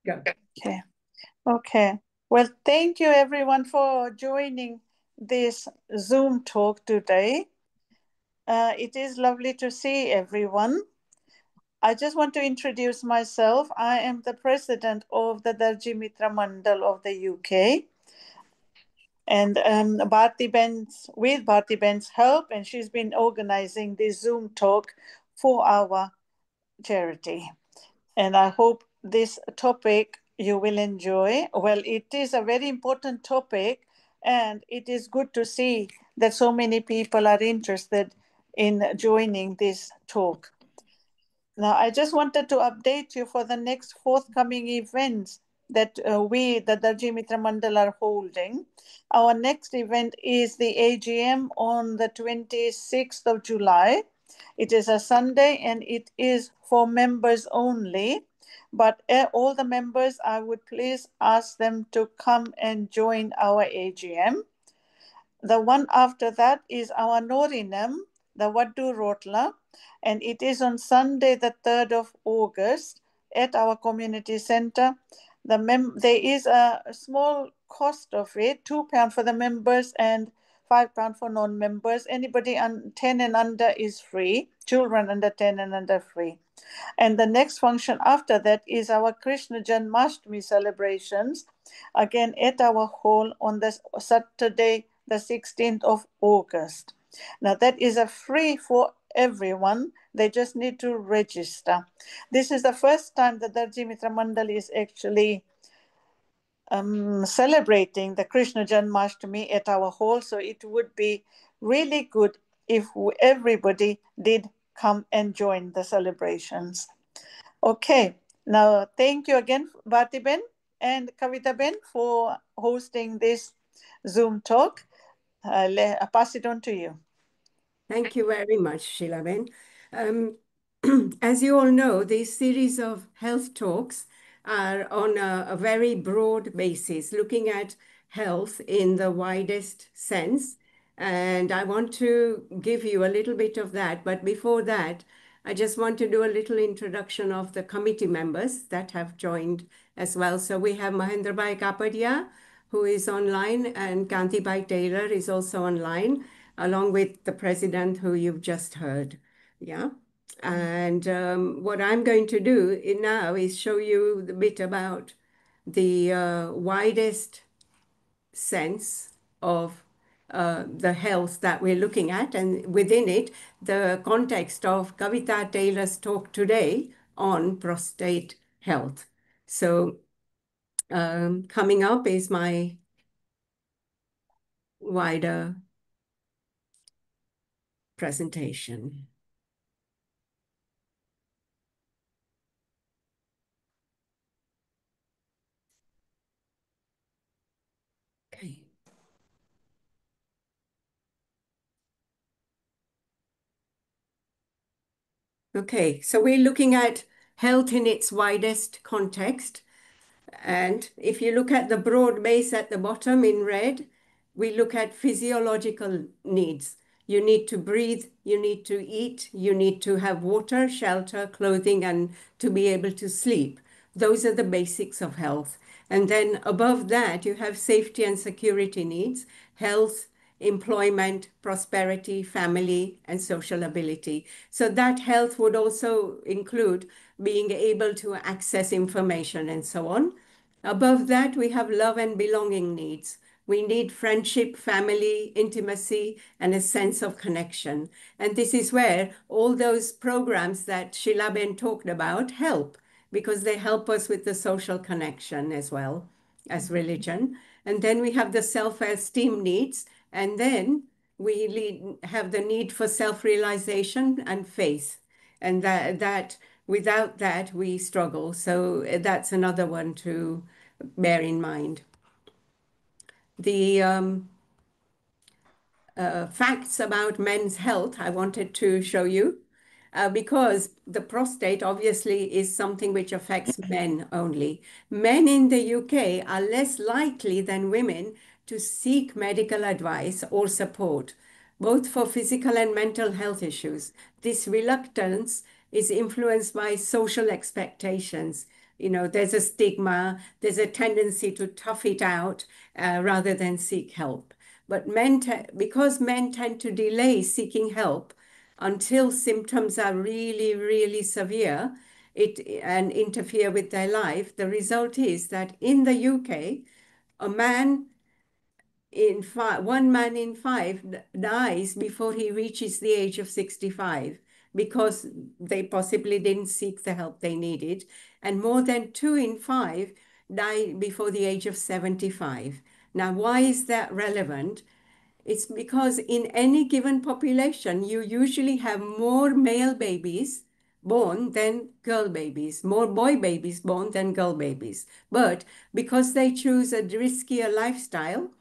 Go. Okay. Okay. Well, thank you everyone for joining this Zoom talk today. It is lovely to see everyone. I just want to introduce myself. I am the president of the Darji Mitra Mandal of the UK. And with Bharti Ben's help, and she's been organizing this Zoom talk for our charity. And I hope this topic you will enjoy. Well, it is a very important topic, and it is good to see that so many people are interested in joining this talk. Now, I just wanted to update you for the next forthcoming events that the Darji Mitra Mandal, are holding. Our next event is the AGM on the 26th of July. It is a Sunday and it is for members only. But all the members, I would please ask them to come and join our AGM. The one after that is our Norinam, the Vaddu Rotla, and it is on Sunday, the 3rd of August, at our community center. There is a small cost of it, £2 for the members and £5 for non-members. Anybody 10 and under is free. Children under 10 and under free. And the next function after that is our Krishna Janmashtami celebrations, again at our hall on the Saturday, the 16th of August. Now that is a free for everyone. They just need to register. This is the first time that Darji Mitra Mandal is actually celebrating the Krishna Janmashtami at our hall. So it would be really good if everybody did come and join the celebrations. Okay, now thank you again, Bharti Ben and Kavita Ben, for hosting this Zoom talk. I pass it on to you. Thank you very much, Sheilaben. As you all know, this series of health talks are on a very broad basis, looking at health in the widest sense. And I want to give you a little bit of that. But before that, I just want to do a little introduction of the committee members that have joined as well. So we have Mahendrabhai Kapadia, who is online, and Kantibai Taylor is also online, along with the president who you've just heard. Yeah. And what I'm going to do now is show you a bit about the widest sense of the health that we're looking at, and within it, the context of Kavita Taylor's talk today on prostate health. So coming up is my wider presentation. Okay. Okay, so we're looking at health in its widest context. And if you look at the broad base at the bottom in red, we look at physiological needs. You need to breathe, you need to eat, you need to have water, shelter, clothing, and to be able to sleep. Those are the basics of health. And then above that, you have safety and security needs, health, employment, prosperity, family, and social ability. So that health would also include being able to access information and so on. Above that, we have love and belonging needs. We need friendship, family, intimacy, and a sense of connection. And this is where all those programs that Sheilaben talked about help, because they help us with the social connection as well as religion. And then we have the self-esteem needs. And then we have the need for self-realization and faith. And that without that, we struggle. So that's another one to bear in mind. The facts about men's health I wanted to show you because the prostate obviously is something which affects men only. Men in the UK are less likely than women to seek medical advice or support, both for physical and mental health issues. This reluctance is influenced by social expectations. there's a stigma, there's a tendency to tough it out rather than seek help. But because men tend to delay seeking help until symptoms are really, really severe and interfere with their life, the result is that in the UK, a man one man in five dies before he reaches the age of 65 because they possibly didn't seek the help they needed. And more than two in five die before the age of 75. Now, why is that relevant? It's because in any given population, you usually have more male babies born than girl babies, more boy babies born than girl babies. But because they choose a riskier lifestyle,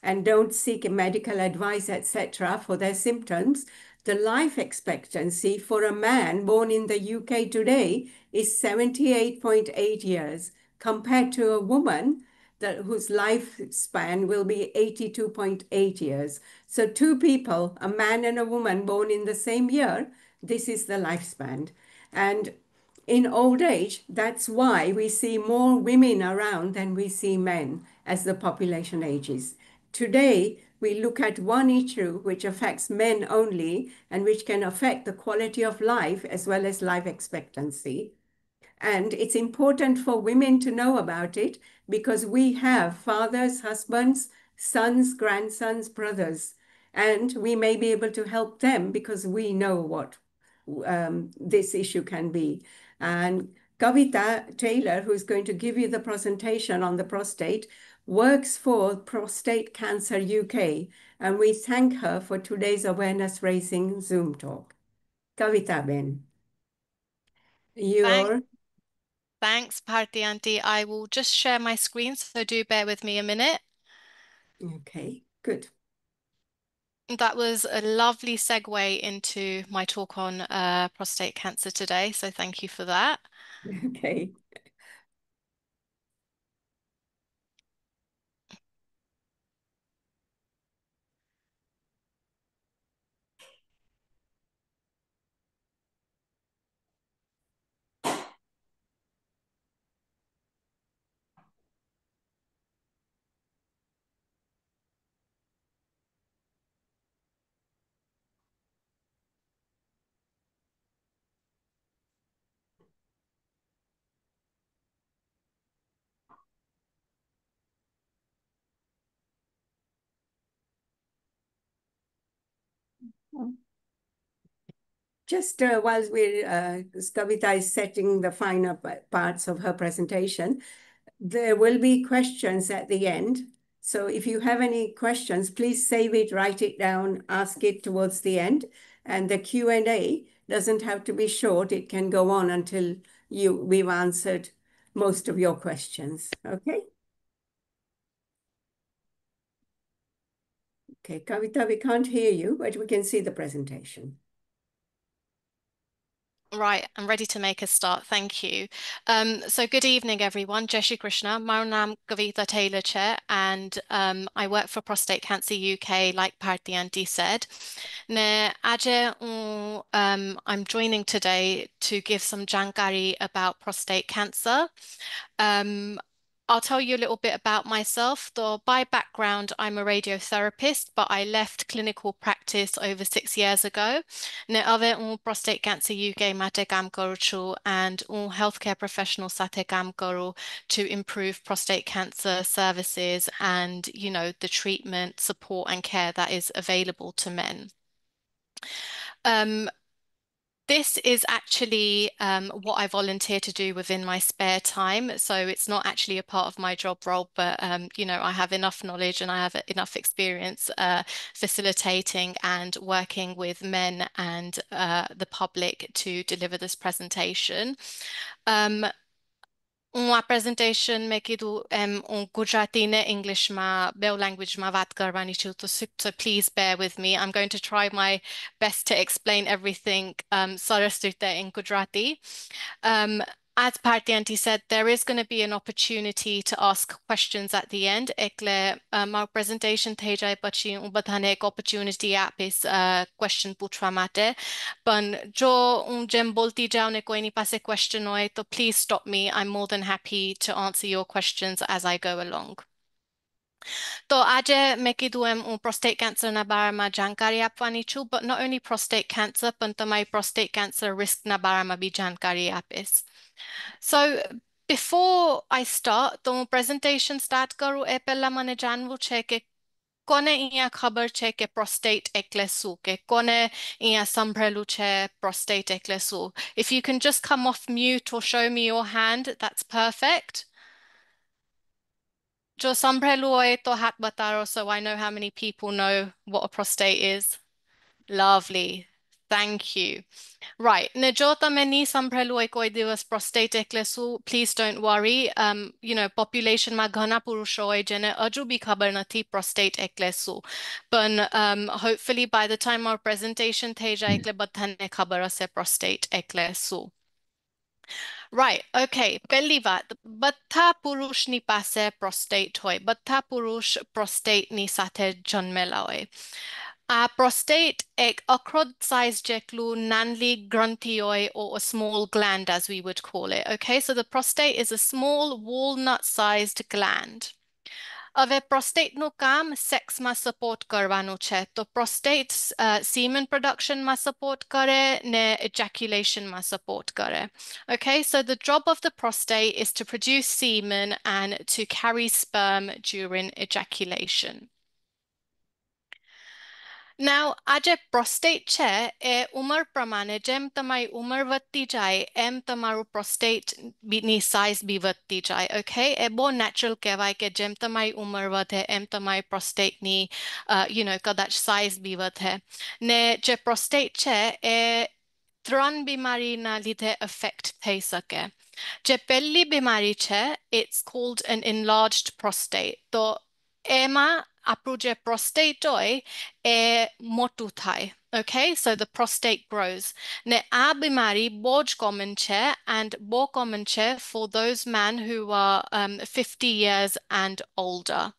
and don't seek medical advice, etc., for their symptoms, the life expectancy for a man born in the UK today is 78.8 years, compared to a woman whose lifespan will be 82.8 years. So two people, a man and a woman born in the same year, this is the lifespan. And in old age, that's why we see more women around than we see men as the population ages. Today, we look at one issue which affects men only and which can affect the quality of life as well as life expectancy. And it's important for women to know about it because we have fathers, husbands, sons, grandsons, brothers, and we may be able to help them because we know what this issue can be. And Kavita Taylor, who's going to give you the presentation on the prostate, works for Prostate Cancer UK, and we thank her for today's awareness raising Zoom talk. Kavita Ben, Thanks, you're thanks, Bharti Aunty. I will just share my screen, so do bear with me a minute. okay, good. That was a lovely segue into my talk on prostate cancer today, so thank you for that. Okay. Just while Kavita is setting the finer parts of her presentation, there will be questions at the end. So if you have any questions, please save it, write it down, ask it towards the end. And the Q&A doesn't have to be short. It can go on until we've answered most of your questions. Okay? Okay, Kavita, we can't hear you, but we can see the presentation. Right, I'm ready to make a start. Thank you. So good evening, everyone. Jai Shri Krishna. My name Kavita Taylor Chair, and I work for Prostate Cancer UK, like Bharti Aunty said. Ne, I'm joining today to give some jankari about prostate cancer. I'll tell you a little bit about myself. Though by background, I'm a radiotherapist, but I left clinical practice over 6 years ago. Ne ave un prostate cancer UK mate kam karu chu and un healthcare professional sate kam karu to improve prostate cancer services and, the treatment, support and care that is available to men. This is actually what I volunteer to do within my spare time. So it's not actually a part of my job role, but I have enough knowledge and I have enough experience facilitating and working with men and the public to deliver this presentation. My presentation મેં કીધું Gujarati ને Englishમાં બે languageમાં વાત કરવાની છું so please bear with me. I'm going to try my best to explain everything સરસ રીતે in Gujarati. as Bharti Aunty said, there is going to be an opportunity to ask questions at the end. Ekle our presentation થઈ જાય પછી હું બધાને એક opportunity આપીશ question પૂછવા માટે. પણ જો હું જેમ બોલતી જાઉં ને કોઈની પાસે question હોય તો please stop me. I'm more than happy to answer your questions as I go along. તો આજે મેં કીધું એમ હું prostate cancerના બારામાં જાણકારી આપવાની છું, but not only prostate cancer, પણ તમારી prostate cancer riskના બારામાં બી જાણકારી આપીશ. So before I start, તો હું presentation start કરું એ પહેલા મને જાણવું છે કે કોને અહીંયા ખબર છે કે prostate એટલે શું, કે કોને અહીંયા સંભળેલું છે prostate એટલે શું. If you can just come off mute or show me your hand, that's perfect. જો સંભળેલું હોય તો હાથ બતાવો so I know how many people know what a prostate is. Lovely. Thank you. Right. Ne જો તમે ની સંભળેલું હોય કોઈ દિવસ prostate એટલે શું, please don't worry. Population માં ઘણા પુરુષો હોય જેને હજુ બી ખબર નથી prostate એટલે શું. પણ hopefully by the time our presentation થઈ જાય એટલે બધાને ખબર હશે prostate એટલે શું. Right, okay. પહેલી વાત, બધા પુરુષની પાસે prostate હોય. બધા પુરુષ prostateની સાથે જન્મેલા હોય. આ prostate એક અખરોટ size જેટલું નાનલી ગ્રંથિ હોય, or a small gland as we would call it. Okay, so the prostate is a small walnut-sized gland. હવે પ્રોસ્ટેટનું કામ સેક્સમાં સપોર્ટ કરવાનું છે. તો પ્રોસ્ટેટ semen productionમાં સપોર્ટ કરે ને ejaculationમાં સપોર્ટ કરે. Okay, so the job of the prostate is to produce semen and to carry sperm during ejaculation. Now, આજે prostate છે એ ઉંમર પ્રમાણે જેમ તમારી ઉંમર વધતી જાય એમ તમારું prostate ની size બી વધતી જાય. Okay, એ બહુ natural કહેવાય કે જેમ તમારી ઉંમર વધે એમ તમારી prostate ની કદાચ size બી વધે. ને જે prostate છે એ 3 બીમારીના લીધે affect થઈ શકે. જે પહેલી બીમારી છે, it's called an enlarged prostate. તો એમાં આપણું જે prostate હોય એ મોટું થાય. Okay, so the prostate grows. ને આ બીમારી બહુ જ common છે and બહુ common છે for those men who are 50 years and older.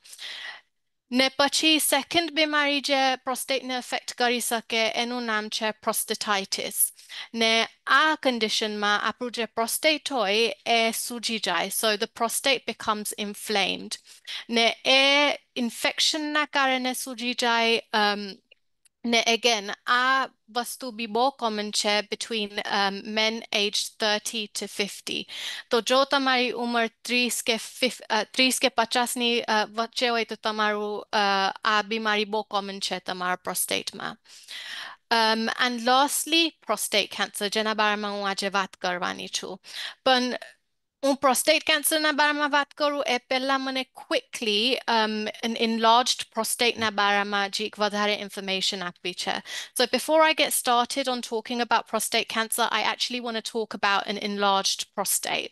ને પછી સેકન્ડ બીમારી જે પ્રોસ્ટેટને અફેક્ટ કરી શકે એનું નામ છે prostatitis. ને આ કન્ડિશનમાં આપણું જે prostate હોય એ સૂજી જાય. So the prostate becomes inflamed. ને એ ઇન્ફેક્શનના કારણે સૂજી જાય. Ne again, આ વસ્તુ બી બહુ common છે between men aged 30 to 50. તો જો તમારી ઉંમર 30 કે 50ની વચ્ચે હોય તો તમારું આ બીમારી બહુ common છે તમારા prostateમાં. And lastly, prostate cancer, જેના બારામાં હું આજે વાત કરવાની છું. પણ હું prostate cancerના બારામાં વાત કરું એ પહેલા મને quickly an enlarged prostateના બારામાં જે વધારે information આપવી છે. So before I get started on talking about prostate cancer, I actually want to talk about an enlarged prostate.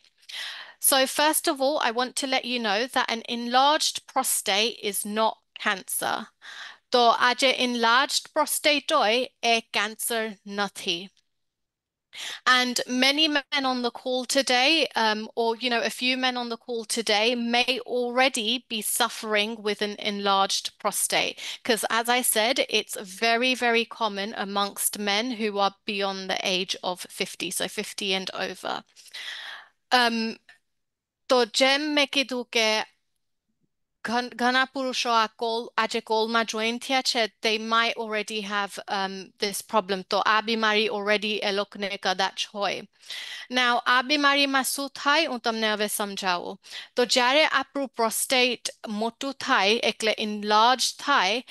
So first of all, I want to let you know that an enlarged prostate is not cancer. તો આ જે enlarged prostate હોય એ cancer નથી. And many men on the call today, or a few men on the call today may already be suffering with an enlarged prostate. Because as I said, it's very, very common amongst men who are beyond the age of 50, so 50 and over. તો જેમ મેં કીધું કે ઘણા પુરુષો આજે કોલમાં join થયા છે, they might already have this problem. તો આ બીમારી already એ લોકોને કદાચ હોય. Now, આ બીમારીમાં શું થાય હું તમને હવે સમજાવું. તો જ્યારે આપણું prostate મોટું થાય એટલે enlarge થાય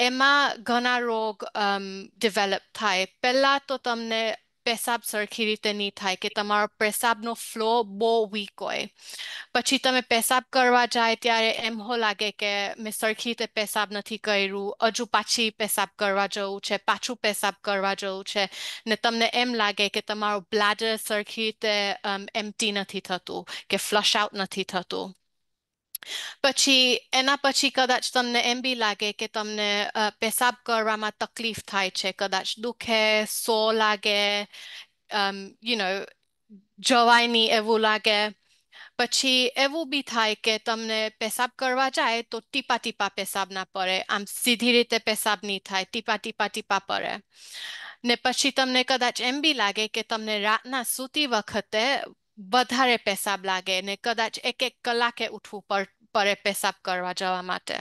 એમાં ઘણા રોગ develop થાય. પહેલા તો તમને પેશાબ સરખી રીતે નહીં થાય કે તમારો પેશાબનો ફ્લો બહુ વીક હોય. પછી તમે પેશાબ કરવા જાય ત્યારે એમ લાગે કે મેં સરખી રીતે પેશાબ નથી કર્યું, હજુ પાછી પેશાબ કરવા જવું છે, પાછું પેશાબ કરવા જવું છે, ને તમને એમ લાગે કે તમારું બ્લેડર સરખી રીતે એમ્પ્ટી નથી થતું કે ફ્લશ આઉટ નથી થતું. પછી એના પછી કદાચ તમને એમ બી લાગે કે તમને પેશાબ કરવામાં તકલીફ થાય છે, કદાચ દુખે, સો લાગે, જવાયની એવું લાગે. પછી એવું બી થાય કે તમને પેશાબ કરવા જાય તો ટીપા ટીપા પેશાબ ના પડે આમ સીધી રીતે પેશાબ નહીં થાય ટીપા ટીપા ટીપા પડે ને પછી તમને કદાચ એમ બી લાગે કે તમને રાતના સૂતી વખતે વધારે પેશાબ લાગે ને કદાચ એક એક કલાકે ઉઠવું પડે પેશાબ કરવા જવા માટે.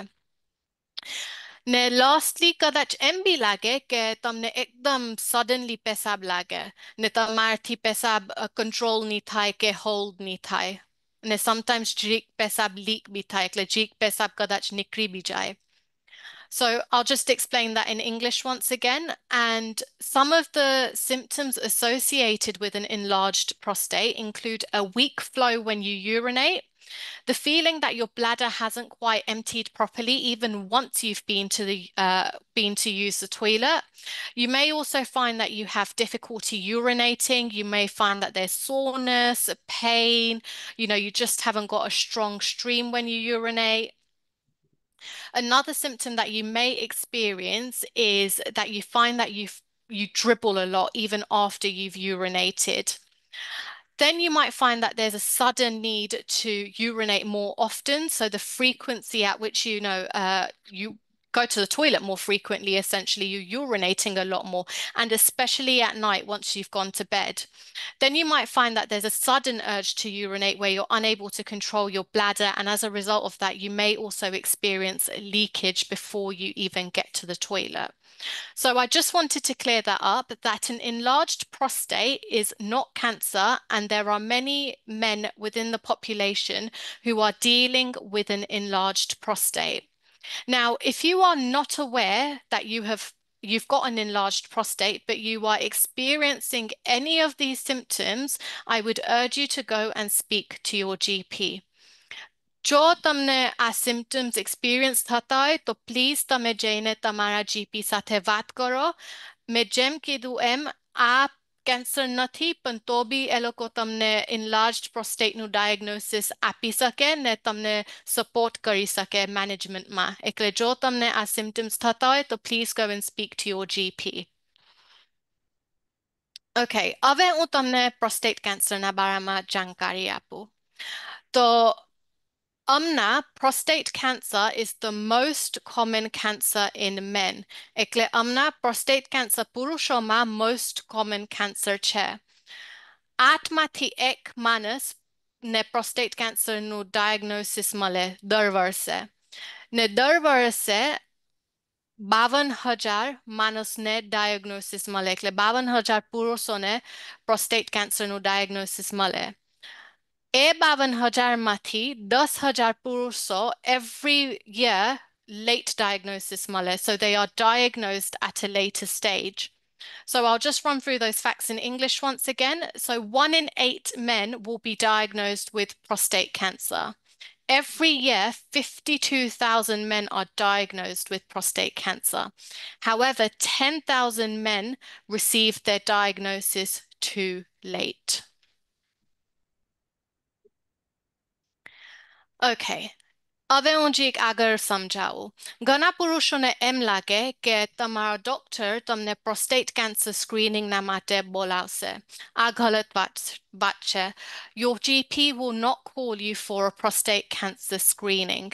ને લાસ્ટલી કદાચ એમ બી લાગે કે તમને એકદમ સડનલી પેશાબ લાગે ને તમારાથી પેશાબ કંટ્રોલ નહીં થાય કે હોલ્ડ નહીં થાય ને સમટાઈમ્સ જીક પેશાબ લીક બી થાય એટલે જીક પેશાબ કદાચ નીકળી બી જાય. So I'll just explain that in English once again. And some of the symptoms associated with an enlarged prostate include a weak flow when you urinate, the feeling that your bladder hasn't quite emptied properly, even once you've been to use the toilet. You may also find that you have difficulty urinating. You may find that there's soreness, pain. You just haven't got a strong stream when you urinate. Another symptom that you may experience is that you find that you dribble a lot even after you've urinated. Then you might find that there's a sudden need to urinate more often. So the frequency at which you go to the toilet more frequently, essentially, you're urinating a lot more, and especially at night once you've gone to bed. Then you might find that there's a sudden urge to urinate where you're unable to control your bladder, and as a result of that, you may also experience leakage before you even get to the toilet. So I just wanted to clear that up, that an enlarged prostate is not cancer, and there are many men within the population who are dealing with an enlarged prostate. Now, if you are not aware that you've got an enlarged prostate, but you are experiencing any of these symptoms, I would urge you to go and speak to your GP. જો તમને આ symptoms experience થતા હોય તો please તમે જઈને તમારા GP સાથે વાત કરો. મેં જેમ કીધું એમ આ કેન્સર નથી પણ તો બી એ લોકો તમને enlarged prostateનું ડાયગ્નોસિસ આપી શકે ને તમને સપોર્ટ કરી શકે મેનેજમેન્ટમાં. એટલે જો તમને આ સિમ્પટમ્સ થતા હોય તો please go and speak to your GP. Okay, હવે હું તમને prostate cancerના બારામાં જાણકારી આપું. તો prostate cancer is the most common cancer in men. એટલે prostate cancer પુરુષોમાં most common cancer છે. 8માંથી 1 માણસ ને prostate cancer નું diagnosis મળે દર વર્ષે. ને દર વર્ષે 52,000 માણસને diagnosis મળે એટલે 52,000 પુરુષોને prostate cancer નું diagnosis મળે. એ 52,000માંથી 10,000 પુરુષો every year late diagnosis મળે. So they are diagnosed at a later stage. So I'll just run through those facts in English once again. So 1 in 8 men will be diagnosed with prostate cancer. Every year, 52,000 men are diagnosed with prostate cancer. However, 10,000 men receive their diagnosis too late. Okay. હવે હું જીક આગળ સમજાવું. ઘણા પુરુષોને એમ લાગે કે તમારો doctor તમને prostate cancer screeningના માટે બોલાવશે. આ ગલત વાત છે. Your GP will not call you for a prostate cancer screening.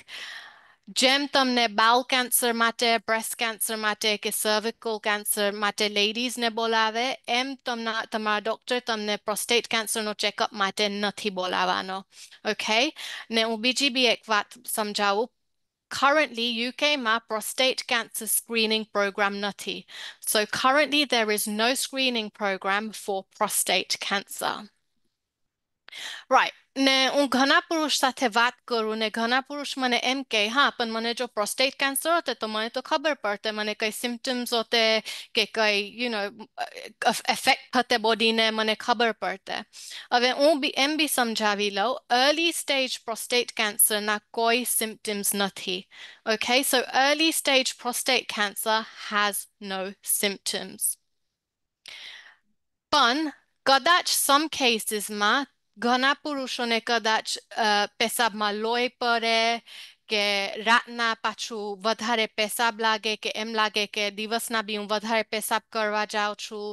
જેમ તમને bowel cancer માટે, breast cancer માટે કે cervical cancer માટે ladiesને બોલાવે, એમ તમારા ડોક્ટર તમને prostate cancerનો ચેકઅપ માટે નથી બોલાવવાનો. Okay? ને હું બીજી બી એક વાત સમજાવું. Currently, UKમાં prostate cancer screening program નથી. So currently there is no screening program for prostate cancer. Right. ને હું ઘણા પુરુષ સાથે વાત કરું ને ઘણા પુરુષ મને એમ કહે હા પણ મને જો prostate cancer હોતે તો મને તો ખબર પડતે મને કઈ symptoms હોતે કે કઈ effect થતે બોડીને મને ખબર પડતે. હવે હું એમ બી સમજાવી લઉં early stage prostate cancer ના કોઈ symptoms નથી. Okay, so early stage prostate cancer has no symptoms. પણ કદાચ some casesમાં ઘણા પુરુષોને કદાચ પેશાબમાં લોહી પડે કે રાતના પાછું વધારે પેશાબ લાગે કે એમ લાગે કે દિવસના બી હું વધારે પેશાબ કરવા જાઉં છું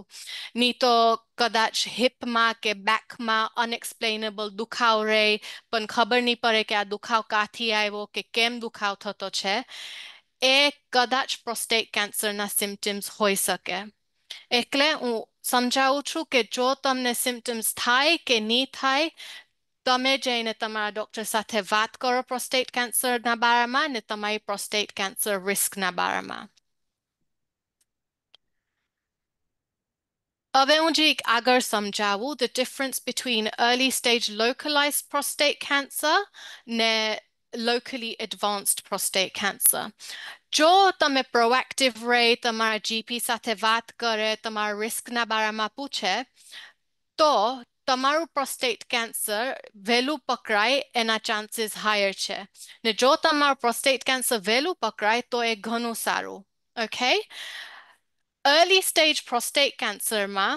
ની તો કદાચ હિપમાં કે બેકમાં અનએક્સપ્લેનેબલ દુખાવ રહે પણ ખબર નહીં પડે કે આ દુખાવ કાથી આવ્યો કે કેમ દુખાવ થતો છે એ કદાચ પ્રોસ્ટેટ કેન્સરના સિમ્પટમ્સ હોઈ શકે એટલે હું સમજાવું છું કે જો તમને સિમ્પટમ્સ થાય કે નહીં થાય તમે જઈને તમારા ડોક્ટર સાથે વાત કરો પ્રોસ્ટેટ કેન્સરના બારામાં ને તમારી પ્રોસ્ટેટ કેન્સર રિસ્કના બારામાં હવે હું જે આગળ સમજાવું the difference between early stage localized prostate cancer ને locally advanced prostate cancer જો તમે પ્રોએક્ટિવ રહે તમારા જીપી સાથે વાત કરે તમારા રિસ્કના બારામાં પૂછે તો તમારું પ્રોસ્ટેટ કેન્સર વહેલું પકડાય એના ચાન્સીસ હાયર છે ને જો તમારું પ્રોસ્ટેટ કેન્સર વહેલું પકડાય તો એ ઘણું સારું ઓકે અર્લી સ્ટેજ પ્રોસ્ટેટ કેન્સરમાં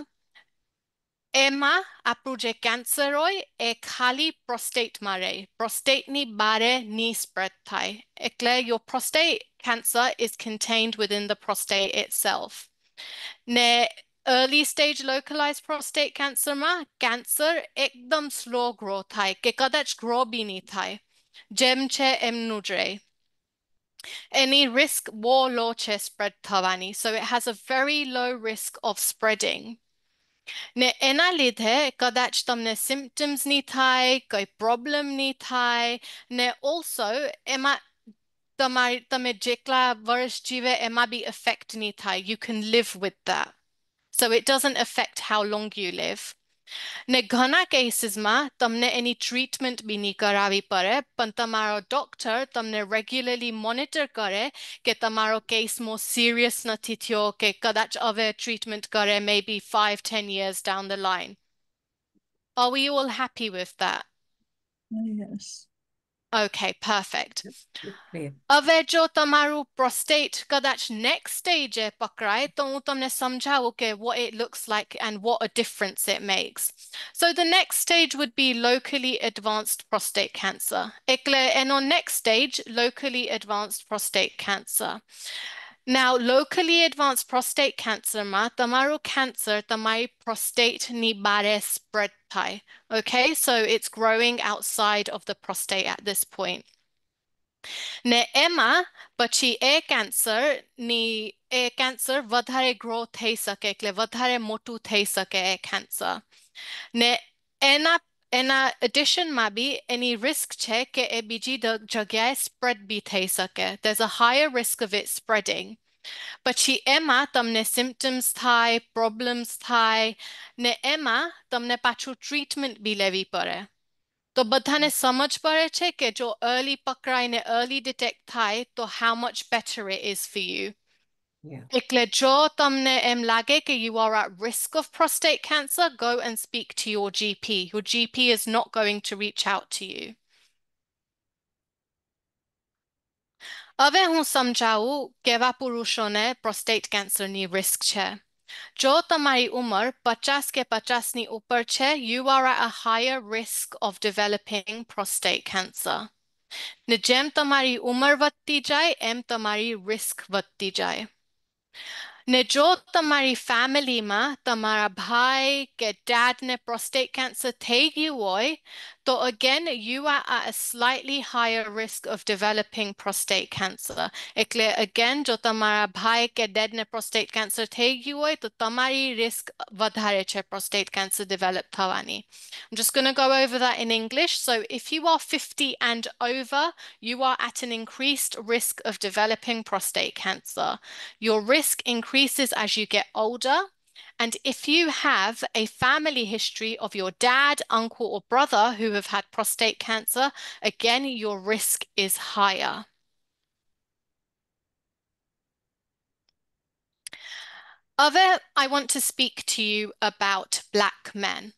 એમાં આપણું જે કેન્સર હોય એ ખાલી પ્રોસ્ટેટમાં રહે પ્રોસ્ટેટની બારે ની સ્પ્રેડ થાય એટલે your prostate cancer is contained within the prostate itself ને early stage localized prostate cancerમાં કેન્સર એકદમ સ્લો ગ્રો થાય કે કદાચ ગ્રો બી નહીં થાય જેમ છે એમનું જ રહે any risk બહુ low છે spread થવાની so it has a very low risk of spreading ને એના લીધે કદાચ તમને સિમ્પટમ્સ નહીં થાય કઈ પ્રોબ્લેમ નહીં થાય ને ઓલ્સો એમાં તમે જેટલા વર્ષ જીવે એમાં બી ઇફેક્ટ નહીં થાય you can live with that so it doesn't affect how long you live ને ઘણા કેસીસમાં તમને એની ટ્રીટમેન્ટ બી નહીં કરાવી પડે પણ તમારો ડોક્ટર તમને રેગ્યુલરલી મોનિટર કરે કે તમારો કેસ મો સિરિયસ નથી થયો કે કદાચ હવે ટ્રીટમેન્ટ કરે maybe 5-10 years down the line. Are we all happy with that? Yes. Okay, perfect. Clear. હવે જો તમારું પ્રોસ્ટેટ કદાચ નેક્સ્ટ સ્ટેજે પકડાય તો હું તમને સમજાવું કે what it looks like and what a difference it makes. So the next stage would be locally advanced prostate cancer. એટલે એનો next stage locally advanced prostate cancer. Now, locally advanced prostate cancer માં તમારું cancer તમારી prostateની બારે spread થાય. Okay, so it's growing outside of the prostate at this point. ને એમાં પછી એ કેન્સર વધારે ગ્રો થઈ શકે એટલે વધારે મોટું થઈ શકે એ કેન્સર ને એના એડિશનમાં બી એની રિસ્ક છે કે એ બીજી જગ્યાએ સ્પ્રેડ બી થઈ શકે there's a higher risk of it spreading પછી એમાં તમને સિમ્પટમ્સ થાય પ્રોબ્લેમ્સ થાય ને એમાં તમને પાછું ટ્રીટમેન્ટ બી લેવી પડે તો બધાને સમજ પડે છે કે જો early પકડાઈને early detect થાય તો how much better it is for you. Yeah. એટલે જો તમને એમ લાગે કે you are at risk of prostate cancer, go and speak to your GP. Your GP is not going to reach out to you. હવે હું સમજાવું કેવા પુરુષોને prostate cancerની risk છે. જો તમારી ઉંમર 50 કે 50ની ઉપર છે, you are at a higher risk of developing prostate cancer. ને જેમ તમારી ઉંમર વધતી જાય, એમ તમારી risk વધતી જાય. ને જો તમારી ફેમિલીમાં તમારા ભાઈ કે dadને prostate cancer થઈ ગયું હોય, તો again, you are at a slightly higher risk of developing prostate cancer. એટલે again, જો તમારા ભાઈ કે dadને prostate cancer થઈ ગયું હોય, તો તમારી risk વધારે છે prostate cancer develop થવાની. I'm just going to go over that in English. So if you are 50 and over, you are at an increased risk of developing prostate cancer. Your risk increases as you get older. And if you have a family history of your dad, uncle, or brother who have had prostate cancer, again, your risk is higher. I want to speak to you about black men.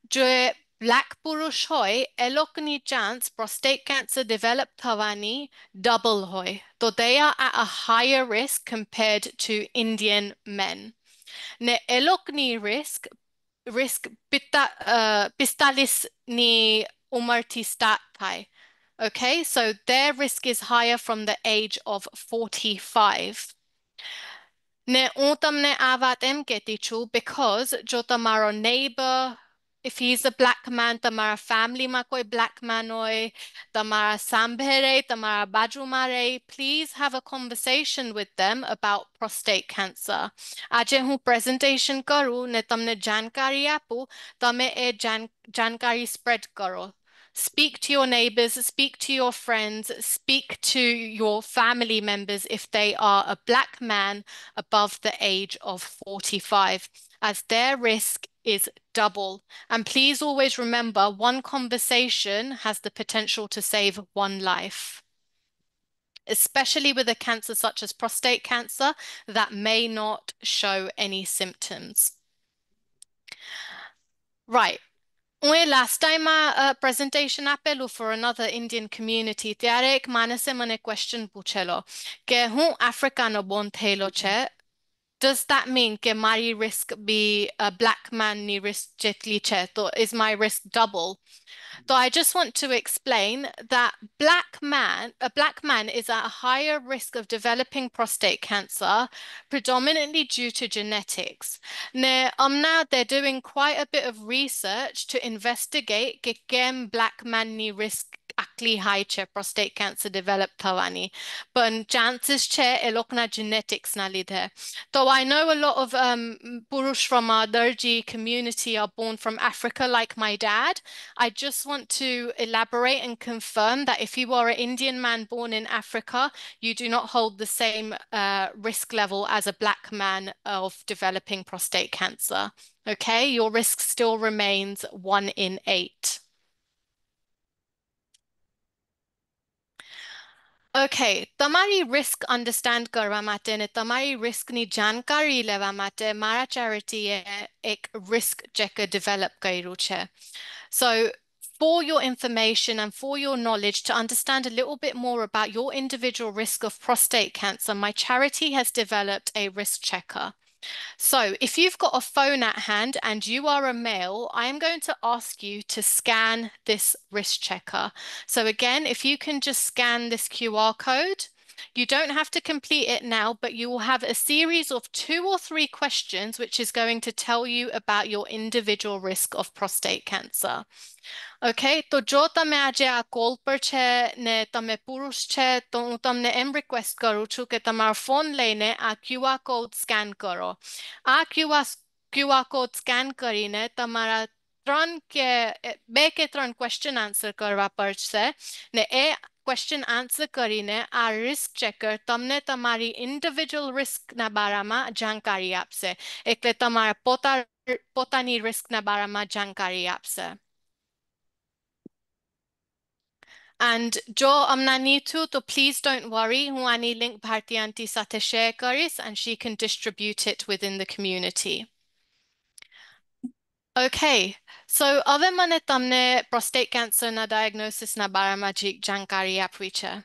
જો black પુરુષ હોય, એ લોકોની chance prostate cancer develop થવાની double હોય. So they are at a higher risk compared to Indian men. ને એ લોકોની risk 45ની ઉંમરથી start થાય. Okay, so their risk is higher from the age of 45. Ne utamne avatem ketichu because jo tamaro neighbor, if he's a black man, tamara family ma koi black man hoy, tamara sambhere, tamara bajumare, please have a conversation with them about prostate cancer. Aje હું presentation કરું ને તમને જાણકારી આપું, તમે એ જાણકારી spread કરો. Speak to your neighbors, speak to your friends, speak to your family members if they are a black man above the age of 45, as their risk is double. And please always remember, one conversation has the potential to save one life, especially with a cancer such as prostate cancer that may not show any symptoms. Right. Last time presentation apelu for another Indian community, ત્યારે એક માણસે મને question પૂછેલો કે હું આફ્રિકાનો born થયેલો છે. Does that mean કે મારી risk be a black man ની risk જેટલી છે? So is my risk double? So I just want to explain that a black man is at a higher risk of developing prostate cancer, predominantly due to genetics. Now, now they're doing quite a bit of research to investigate કે કેમ black man ની risk આટલી high છે prostate cancer develop થવાની. But chances છે એ લોકોના genetics ના લીધે. So I know a lot of Purush from our Darji community are born from Africa like my dad. I just want to elaborate and confirm that if you are an Indian man born in Africa, you do not hold the same risk level as a black man of developing prostate cancer. Okay, your risk still remains 1 in 8. Okay, તમારી risk understand કરવા માટે ને તમારી riskની જાણકારી લેવા માટે મારા charityએ એક risk checker develop કર્યું છે. So for your information and for your knowledge to understand a little bit more about your individual risk of prostate cancer, my charity has developed a risk checker. So if you've got a phone at hand and you are a male, I am going to ask you to scan this risk checker. So again, if you can just scan this QR code, you don't have to complete it now, but you will have a series of 2 or 3 questions which is going to tell you about your individual risk of prostate cancer. Okay, તો જો તમે આજે આ call પર છે ને તમે પુરુષ છે તો હું તમને એમ રિક્વેસ્ટ કરું છું કે તમારો ફોન લઈને આ QR કોડ સ્કેન કરો. આ QR કોડ સ્કેન કરીને તમારા 2 કે 3 ક્વેશ્ચન આન્સર કરવા પડશે ને એ ક્વેશ્ચન આન્સર કરીને આ રિસ્ક ચેકર તમને તમારી ઇન્ડિવિડ્યુઅલ રિસ્કના બારામાં જાણકારી આપશે. એટલે તમારા પોતાની રિસ્કના બારામાં જાણકારી આપશે. And જો અમના need to, please don't worry. હું આની link ભારતી aunty સાથે share કરીશ and she can distribute it within the community. Okay, so હવે મને તમને prostate cancer ના diagnosis ના બારામાં જાણકારી આપવી છે.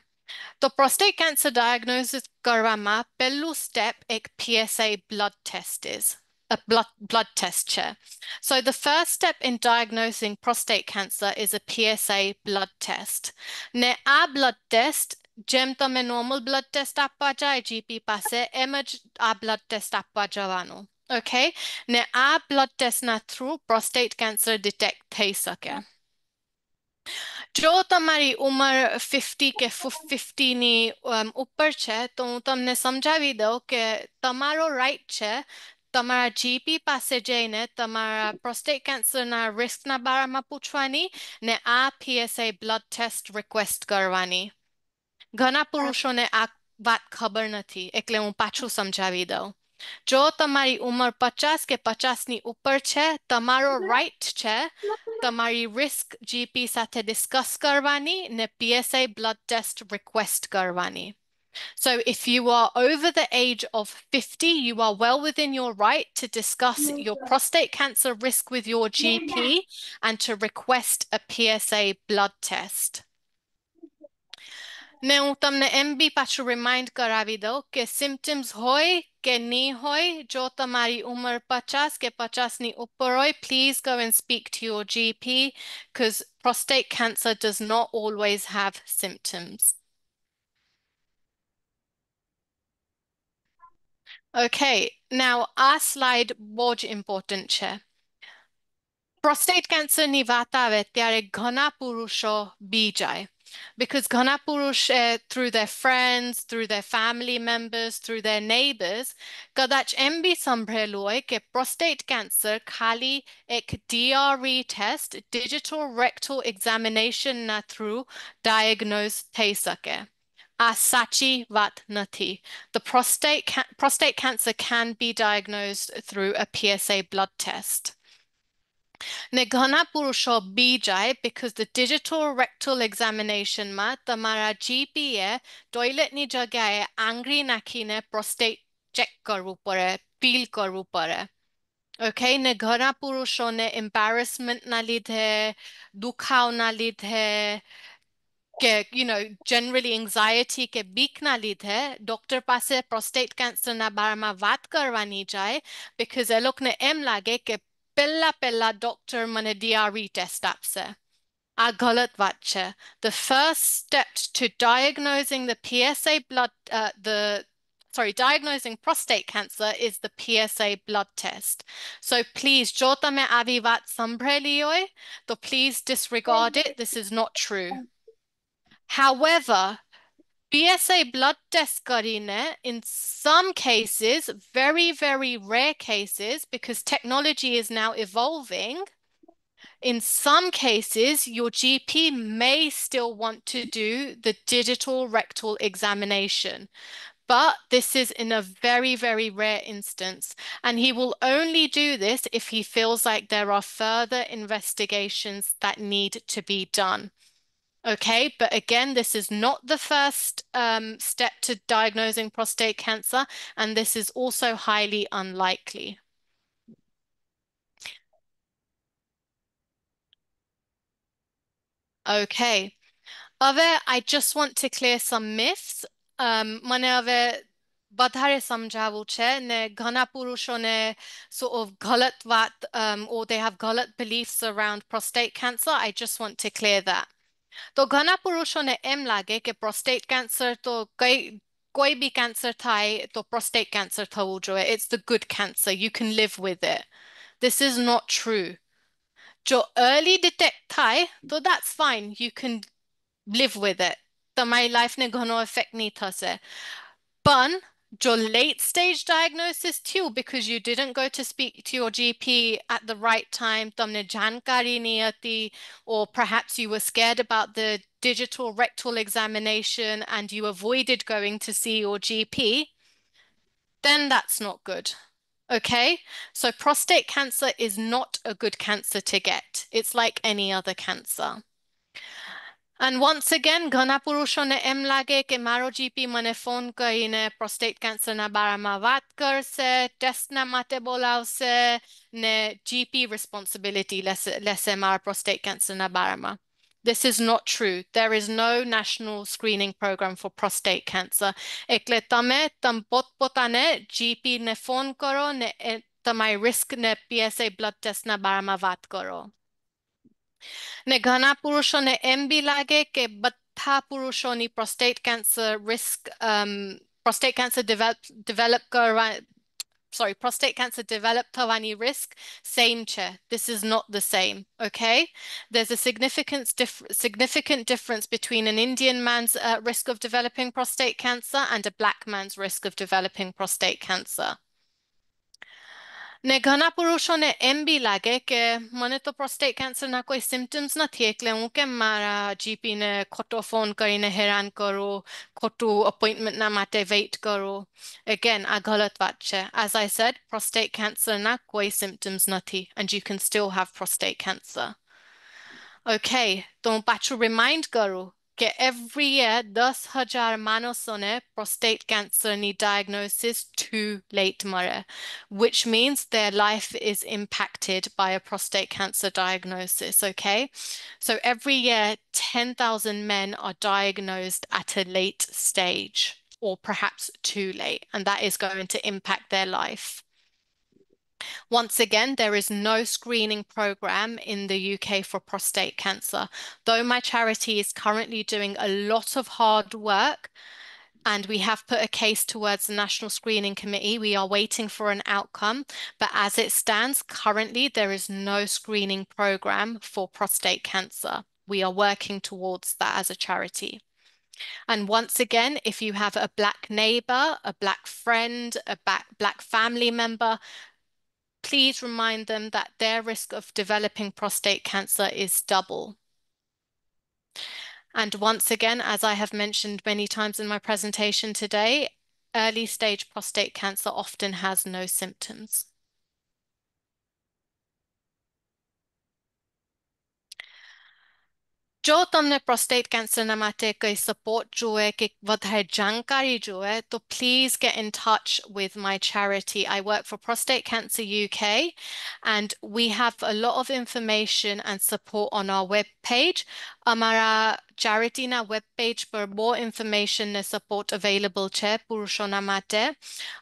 તો prostate cancer diagnosis કરવામાં પહેલું step એક PSA blood test is. A blood test chair. So the first step in diagnosing prostate cancer is a PSA blood test. Ne a blood test, jem tame normal blood test આપવા જાય GP પાસે એમ જ આ blood test આપવા જવાનું. Okay? Ne a blood test na through prostate cancer detect થઈ શકે. જો તમારી ઉંમર 50 કે 50 ની ઉપર છે તો હું તમને સમજાવી દઉં કે તમારો રાઈટ છે તમારા GP પાસે જઈને તમારા prostate cancerના riskના બારામાં પૂછવાની ને આ PSA blood test request કરવાની. ઘણા પુરુષોને આ વાત ખબર નથી એટલે હું પાછું સમજાવી દઉં. જો તમારી ઉંમર 50 કે 50 ની ઉપર છે તમારો રાઈટ છે તમારી risk GP સાથે discuss કરવાની ને PSA blood test request કરવાની. So if you are over the age of 50, you are well within your right to discuss your prostate cancer risk with your GP and to request a PSA blood test. ને હું તમને એમ બી પાછું remind કરાવી દઉં કે symptoms હોય કે નહીં હોય જો તમારી ઉંમર 50 કે 50ની ઉપર હોય please go and speak to your GP because prostate cancer does not always have symptoms. Okay, now આ slide બહુ જ important છે. Prostate cancerની વાત આવે ત્યારે ઘણા પુરુષો બી જાય. Because ઘણા પુરુષ through their friends, through their family members, through their neighbors, કદાચ એમ બી સંભળેલું હોય કે prostate cancer ખાલી એક DRE test, digital rectal examination ના through diagnose થઈ શકે. આ સાચી વાત નથી. The prostate cancer can be diagnosed through a PSA blood test. ને ઘણા પુરુષો બી જાય because the digital rectal examinationમાં તમારા GPએ ટોયલેટની જગ્યાએ આંગળી નાખીને prostate ચેક કરવું પડે, ફીલ કરવું પડે. Okay, ને ઘણા પુરુષોને embarrassmentના લીધે, દુખાવના લીધે, કે generally anxiety કે બીકના લીધે ડોક્ટર પાસે prostate cancerના બારામાં વાત કરવા નહીં જાય because એ લોકોને એમ લાગે કે પહેલા ડોક્ટર મને DRE ટેસ્ટ આપશે. આ ગલત વાત છે. The first step to diagnosing the PSA blood, diagnosing prostate cancer is the PSA blood test. So please, જો તમે આવી વાત સંભળેલી હોય, તો please disregard it. This is not true. However, PSA blood test કરીને, in some cases, very, very rare cases, because technology is now evolving, in some cases, your GP may still want to do the digital rectal examination. But this is in a very, very rare instance. And he will only do this if he feels like there are further investigations that need to be done. Okay, but again, this is not the first step to diagnosing prostate cancer, and this is also highly unlikely. Okay, I just want to clear some myths. મને હવે વધારે સમજાવવું છે ને ઘણા પુરુષોને sort of ગલત વાત or they have ગલત beliefs around prostate cancer. I just want to clear that. તો ઘણા પુરુષોને એમ લાગે કે prostate cancer તો કોઈ બી cancer થાય તો prostate cancer થવું જોઈએ. It's the good cancer. You can live with it. This is not true. જો early detect થાય તો that's fine. You can live with it. તમારી લાઈફને ઘણો effect નહીં થશે. But જો late stage diagnosis too, because you didn't go to speak to your GP at the right time, તમને જાણકારી નહીં હતી, or perhaps you were scared about the digital rectal examination and you avoided going to see your GP, then that's not good. Okay? So prostate cancer is not a good cancer to get. It's like any other cancer. And once again, ઘણા પુરુષોને એમ લાગે કે મારો GP મને phone કરીને prostate cancerના બારામાં વાત કરશે, ટેસ્ટના માટે બોલાવશે, ને GP responsibility લેશે મારા prostate cancerના બારામાં. This is not true. There is no national screening program for prostate cancer. એટલે તમે પોતપોતાને GP ને ફોન કરો ને તમારી risk ને PSA blood test ના બારામાં વાત કરો. ને ઘણા પુરુષોને એમ બી લાગે કે બધા પુરુષોની prostate cancer risk prostate cancer develop થવાની risk same છે. This is not the same, okay? There's a significant difference between an Indian man's risk of developing prostate cancer and a black man's risk of developing prostate cancer. ને ઘણા પુરુષોને એમ બી લાગે કે મને તો prostate cancerના કોઈ symptoms નથી એટલે હું કેમ મારા GP ને ખોટો ફોન કરીને હેરાન કરું, ખોટું appointmentના માટે wait કરું. Again, આ ગલત વાત છે. As I said, prostate cancerના કોઈ symptoms નથી and you can still have prostate cancer. Okay, તો હું પાછું remind કરું કે every year 10,000 માણસોને prostate cancer ની diagnosis too late મરે, which means their life is impacted by a prostate cancer diagnosis, okay? So every year 10,000 men are diagnosed at a late stage or perhaps too late, and that is going to impact their life. Once again, there is no screening program in the UK for prostate cancer. Though my charity is currently doing a lot of hard work and we have put a case towards the National Screening Committee, we are waiting for an outcome. But as it stands, currently there is no screening program for prostate cancer. We are working towards that as a charity. And once again, if you have a Black neighbor, a Black friend, a Black family member, please remind them that their risk of developing prostate cancer is double. And once again, as I have mentioned many times in my presentation today, early stage prostate cancer often has no symptoms. જો તમને prostate cancer ના માટે કઈ support જોઈએ કે વધારે જાણકારી જોઈએ તો please get in touch with my charity. I work for Prostate Cancer UK and we have a lot of information and support on our webpage. અમારા charityના webpage પર more information and support available છે પુરુષોના માટે.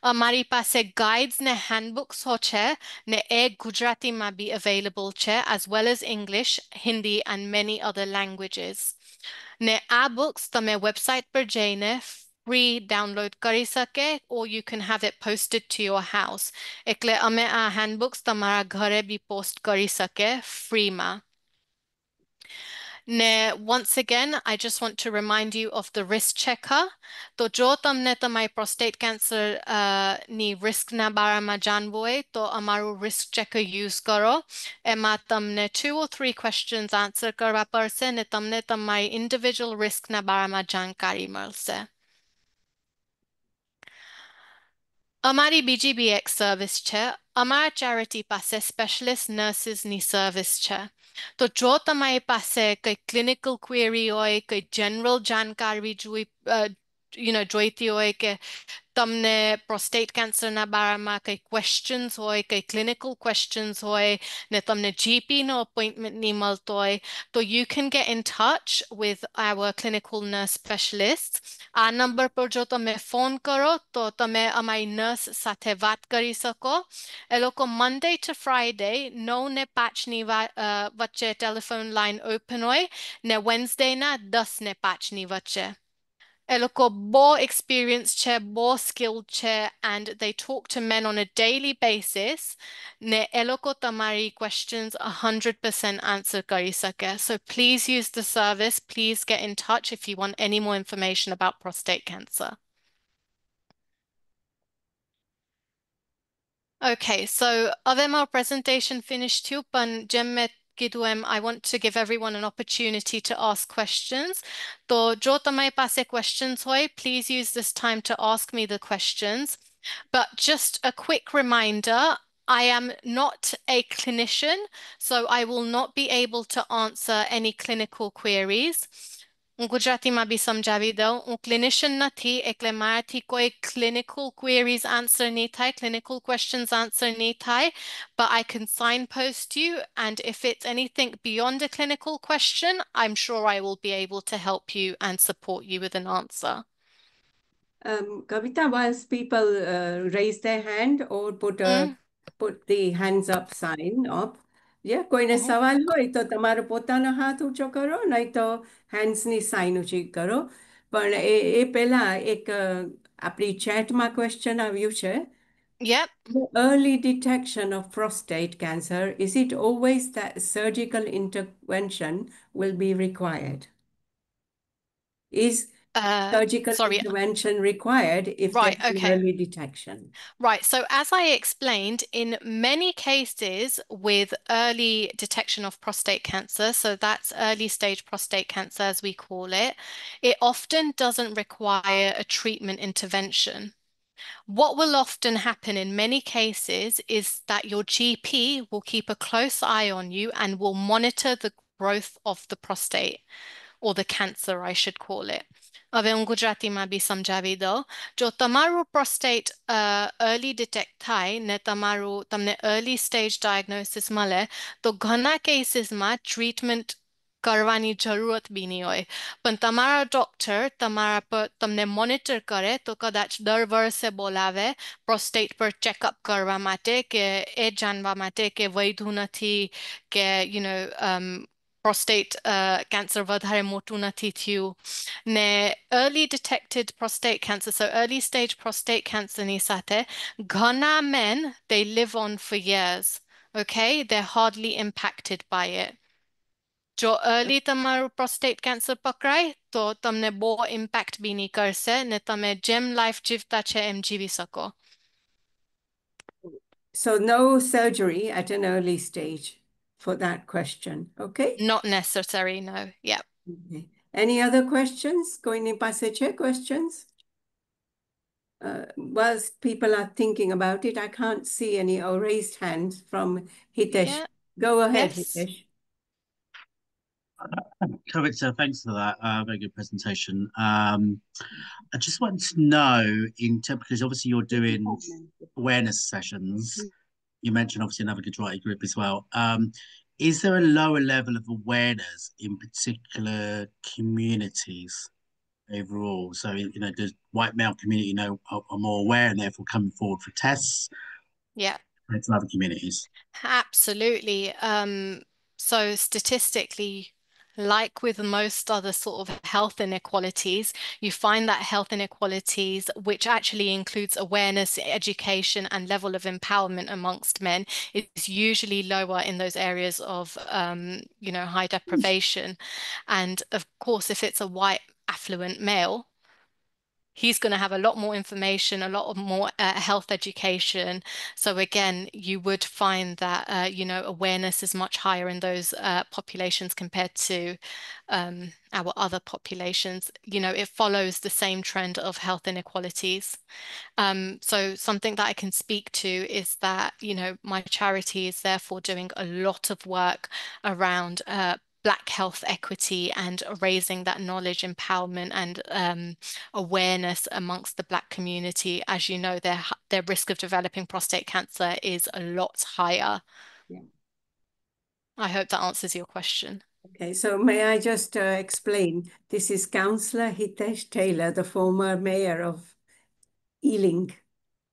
અમારી પાસે guides ને handbooks છે ને એ ગુજરાતીમાં be available છે as well as English, Hindi and many other languages. ને આ books તમે website પર જઈને free download કરી શકે or you can have it posted to your house. એટલે અમે આ handbooks તમારા ઘરે બી post કરી શકે free માં. Once again, I just want to remind you of the risk checker. તો જો તમને તમારી prostate cancer ની risk ના બારામાં જાણવું હોય તો અમારું risk checker use કરો. એમાં તમને 2 or 3 questions answer કરવા પડશે ને તમને તમારી individual risk ના બારામાં જાણકારી મળશે. અમારી બીજી બી એક સર્વિસ છે. અમારા charity પાસે specialist nurses ની સર્વિસ છે. તો જો તમારી પાસે કઈ clinical query હોય, કઈ general જાણકારી જોઈતી હોય કે તમને prostate cancer ના બારામાં કઈ questions હોય, કઈ clinical questions હોય ને તમને GP નો appointment ની મળતો હોય, તો you can get in touch with our clinical nurse specialists. આ નંબર પર જો તમે ફોન કરો તો તમે અમારી નર્સ સાથે વાત કરી સકો. એ લોકો Monday to Friday 9 ને 5 ની વચ્ચે ટેલિફોન લાઈન ઓપન હોય ને Wednesday ના 10 ને 5 ની વચ્ચે. એ લોકો બહુ experienced છે, બહુ skilled છે and they talk to men on a daily basis ને એ લોકો તમારી questions 100% answer કરી શકે. So please use the service. Please get in touch if you want any more information about prostate cancer. Okay, so other my presentation finished too, but I want to give everyone an opportunity to ask questions. So, jo tamari pase questions hoy, please use this time to ask me the questions. But just a quick reminder, I am not a clinician, so I will not be able to answer any clinical queries. હું ગુજરાતીમાં બી સમજાવી દઉં. હું clinician નથી એટલે મારાથી કોઈ clinical queries answer નહીં થાય, clinical questions answer નહીં થાય, but I can signpost you and if it's anything beyond a clinical question, I'm sure I will be able to help you and support you with an answer. Kavita, once people raise their hand or put the hands up sign up, કોઈને સવાલ હોય તો તમારો પોતાનો હાથ ઊંચો કરો, નહીં તો handsની sign ઊંચી કરો. પણ એ પહેલા એક આપણી chatમાં question આવ્યું છે. Yep. The early detection of prostate cancer, is it always that surgical intervention will be required? Is surgical intervention required if right, there's okay. early detection? Right, so as I explained, in many cases with early detection of prostate cancer, so that's early stage prostate cancer as we call it, it often doesn't require a treatment intervention. What will often happen in many cases is that your GP will keep a close eye on you and will monitor the growth of the prostate. or the cancer, I should call it. હવે હું ગુજરાતીમાં બી સમજાવી દઉં. જો તમારું prostate early detect થાય ને તમને early stage diagnosis મળે તો ઘણા કેસીસમાં treatment કરવાની જરૂરત બી નહીં હોય. પણ તમારા ડોક્ટર તમને મોનિટર કરે તો કદાચ દર વર્ષે બોલાવે પ્રોસ્ટેટ પર ચેકઅપ કરવા માટે કે એ જાણવા માટે કે વૈધું નથી કે પ્રોસ્ટેટ કેન્સર વધારે મોટું નથી થયું ને early detected prostate cancer, so early stage prostate cancer ની સાથે ઘણા men, they live on for years. Okay, they're hardly impacted by it. જો early તમારું prostate cancer પકડાય તો તમને બહુ impact બી નહીં કરશે ને તમે જેમ life જીવતા છે એમ જીવી શકો. So no surgery at an early stage for that question. Okay? Not necessary, no. Yeah. Okay. Any other questions? Koini પાસે છે questions? Whilst people are thinking about it, I can't see any raised hands from Hitesh. Yeah. Go ahead, Yes. Hitesh. Kavita, thanks for that. Very good presentation. I just want to know, because obviously you're doing awareness sessions. You mentioned obviously another Gujarati group as well. Is there a lower level of awareness in particular communities overall? So, does white male community are more aware and therefore coming forward for tests Yeah. compared to other communities? Absolutely. So statistically, like with most other sort of health inequalities, you find that health inequalities, which actually includes awareness, education, and level of empowerment amongst men, is usually lower in those areas of, high deprivation. And of course, if it's a white affluent male, he's going to have a lot more information, a lot of more health education. So again, you would find that, awareness is much higher in those populations compared to our other populations. It follows the same trend of health inequalities. So something that I can speak to is that, my charity is therefore doing a lot of work around Black health equity and raising that knowledge, empowerment, and awareness amongst the Black community. As you know, their risk of developing prostate cancer is a lot higher. Yeah. I hope that answers your question. Okay, so may I just explain? This is Councillor Hitesh Taylor, the former mayor of Ealing.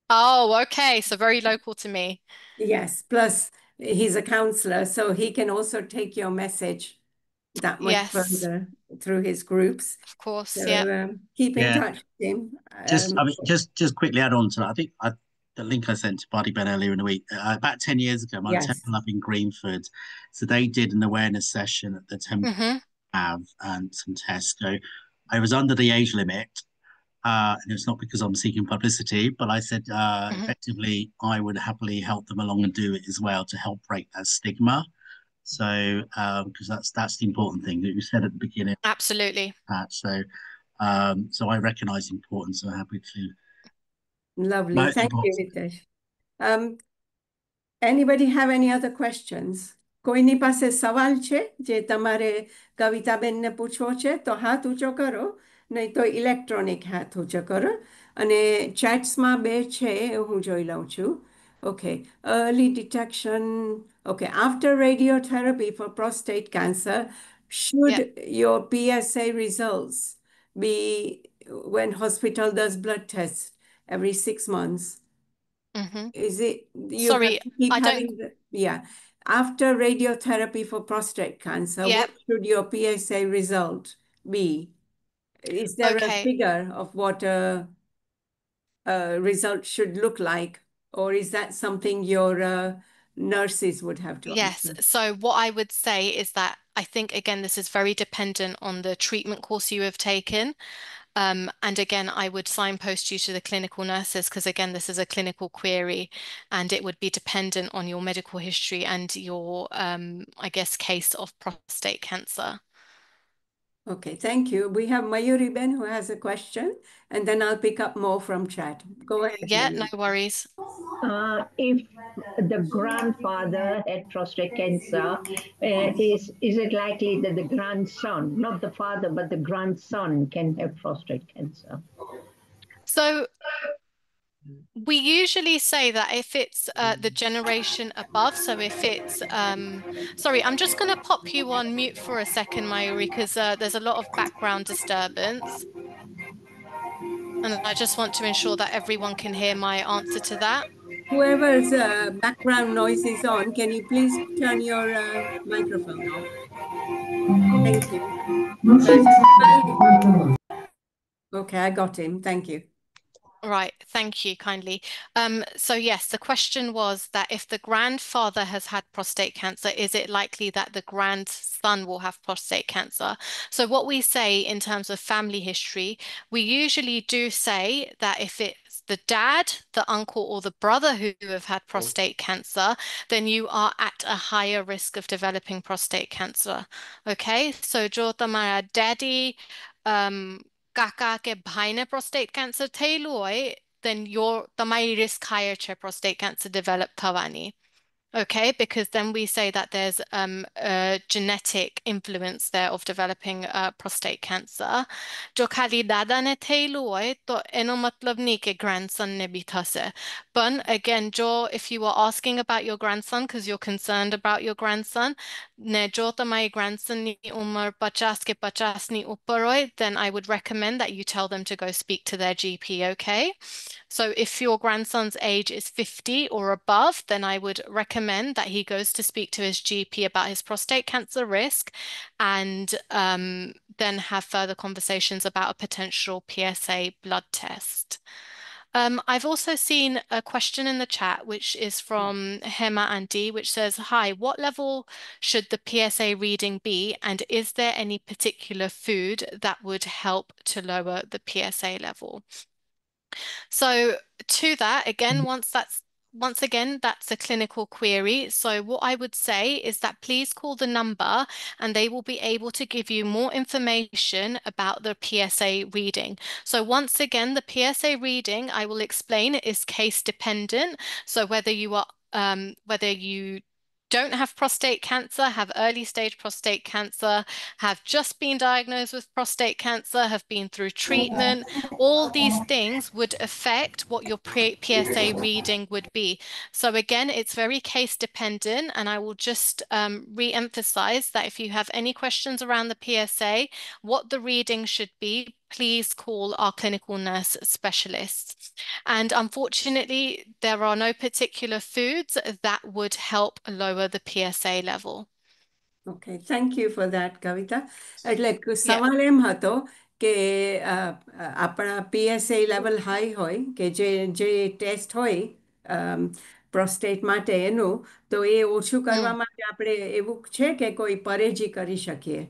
Oh, okay. So very local to me. Yes, plus he's a councillor, so he can also take your message that much Yes, further through his groups. of course. So Yeah. keep in Yeah. touch with him. Just quickly add on to that. I think the link I sent to Buddy Ben earlier in the week, about 10 years ago, my Yes. temple up in Greenford. So they did an awareness session at the temple hmm and some tests. So I was under the age limit. And it's not because I'm seeking publicity, but I said effectively I would happily help them along and do it as well to help break that stigma. So because that's the important thing that you said at the beginning. Absolutely. So I recognise the importance. So happy to. Lovely. Thank you, Hitesh. Anybody have any other questions? કોઈની પાસે સવાલ છે જે તમારે કવિતાબેનને પૂછવો છે તો હાથ ઊંચો કરો, નહીં તો ઇલેક્ટ્રોનિક હાથ ઊંચો કરો. અને ચેટ્સમાં બે છે હું જોઈ લઉં છું. Okay, early detection. Okay, after radiotherapy for prostate cancer, should your PSA results be when hospital does blood tests every 6 months? hmm Is it you Sorry, have to keep I don't. having after radiotherapy for prostate cancer, Yeah. what should your PSA result be? Is there a Okay. figure of what a result should look like, or is that something your nurses would have to Yes. answer? So what I would say is that I think, again, this is very dependent on the treatment course you have taken. And again, I would signpost you to the clinical nurses because, again, this is a clinical query and it would be dependent on your medical history and your, I guess, case of prostate cancer. Okay, thank you. We have Mayuri Ben who has a question, and then I'll pick up more from chat. Go ahead, Yeah, no Mayuri. worries. If the grandfather had prostate cancer, is it likely that the grandson, not the father, but the grandson can have prostate cancer? So we usually say that if it's the generation above, so if it's, sorry, I'm just going to pop you on mute for a second, Mayuri, because there's a lot of background disturbance. And I just want to ensure that everyone can hear my answer to that. Whoever's background noise is on, can you please turn your microphone off? Thank you. Okay, I got him. Thank you. Right, thank you kindly. So yes, the question was that if the grandfather has had prostate cancer, is it likely that the grandson will have prostate cancer? So what we say in terms of family history, we usually do say that if it's the dad, the uncle, or the brother who have had prostate cancer, then you are at a higher risk of developing prostate cancer. Okay, so jo tamara daddy, काका के भाई ने prostate cancer થયેલું હોય, then તમારી risk higher to prostate cancer develop થવાની. Okay, because then we say that there's a genetic influence there of developing prostate cancer. જો ખાલી દાદાને થયેલું હોય તો એનો મતલબ નહીં કે grandson ને બી થશે. But again, if you are asking about your grandson because you're concerned about your grandson, ને જો તમારી grandson ની ઉંમર 50 કે 50 ની ઉપર હોય, then I would recommend that you tell them to go speak to their GP, okay? So if your grandson's age is 50 or above, then I would recommend that he goes to speak to his GP about his prostate cancer risk and then have further conversations about a potential PSA blood test. I've also seen a question in the chat, which is from Hema Andy, which says, hi, what level should the PSA reading be? And is there any particular food that would help to lower the PSA level? So to that, again, once again, that's a clinical query. So what I would say is that please call the number and they will be able to give you more information about the PSA reading. So once again, the PSA reading, I will explain, is case dependent. So whether you don't have prostate cancer, have early stage prostate cancer, have just been diagnosed with prostate cancer, have been through treatment, all these things would affect what your PSA reading would be. So again, it's very case dependent, and I will just re-emphasize that if you have any questions around the PSA, what the reading should be, please call our clinical nurse specialists. And unfortunately, there are no particular foods that would help lower the PSA level. Okay, thank you for that, Kavita. એટલે સવાલ એમ હતો કે આપણા PSA level high હોય કે જે test હોય prostate માટે એનું તો એ ઓછું કરવા માટે આપણે એવું છે કે કોઈ પરેજી કરી શકીએ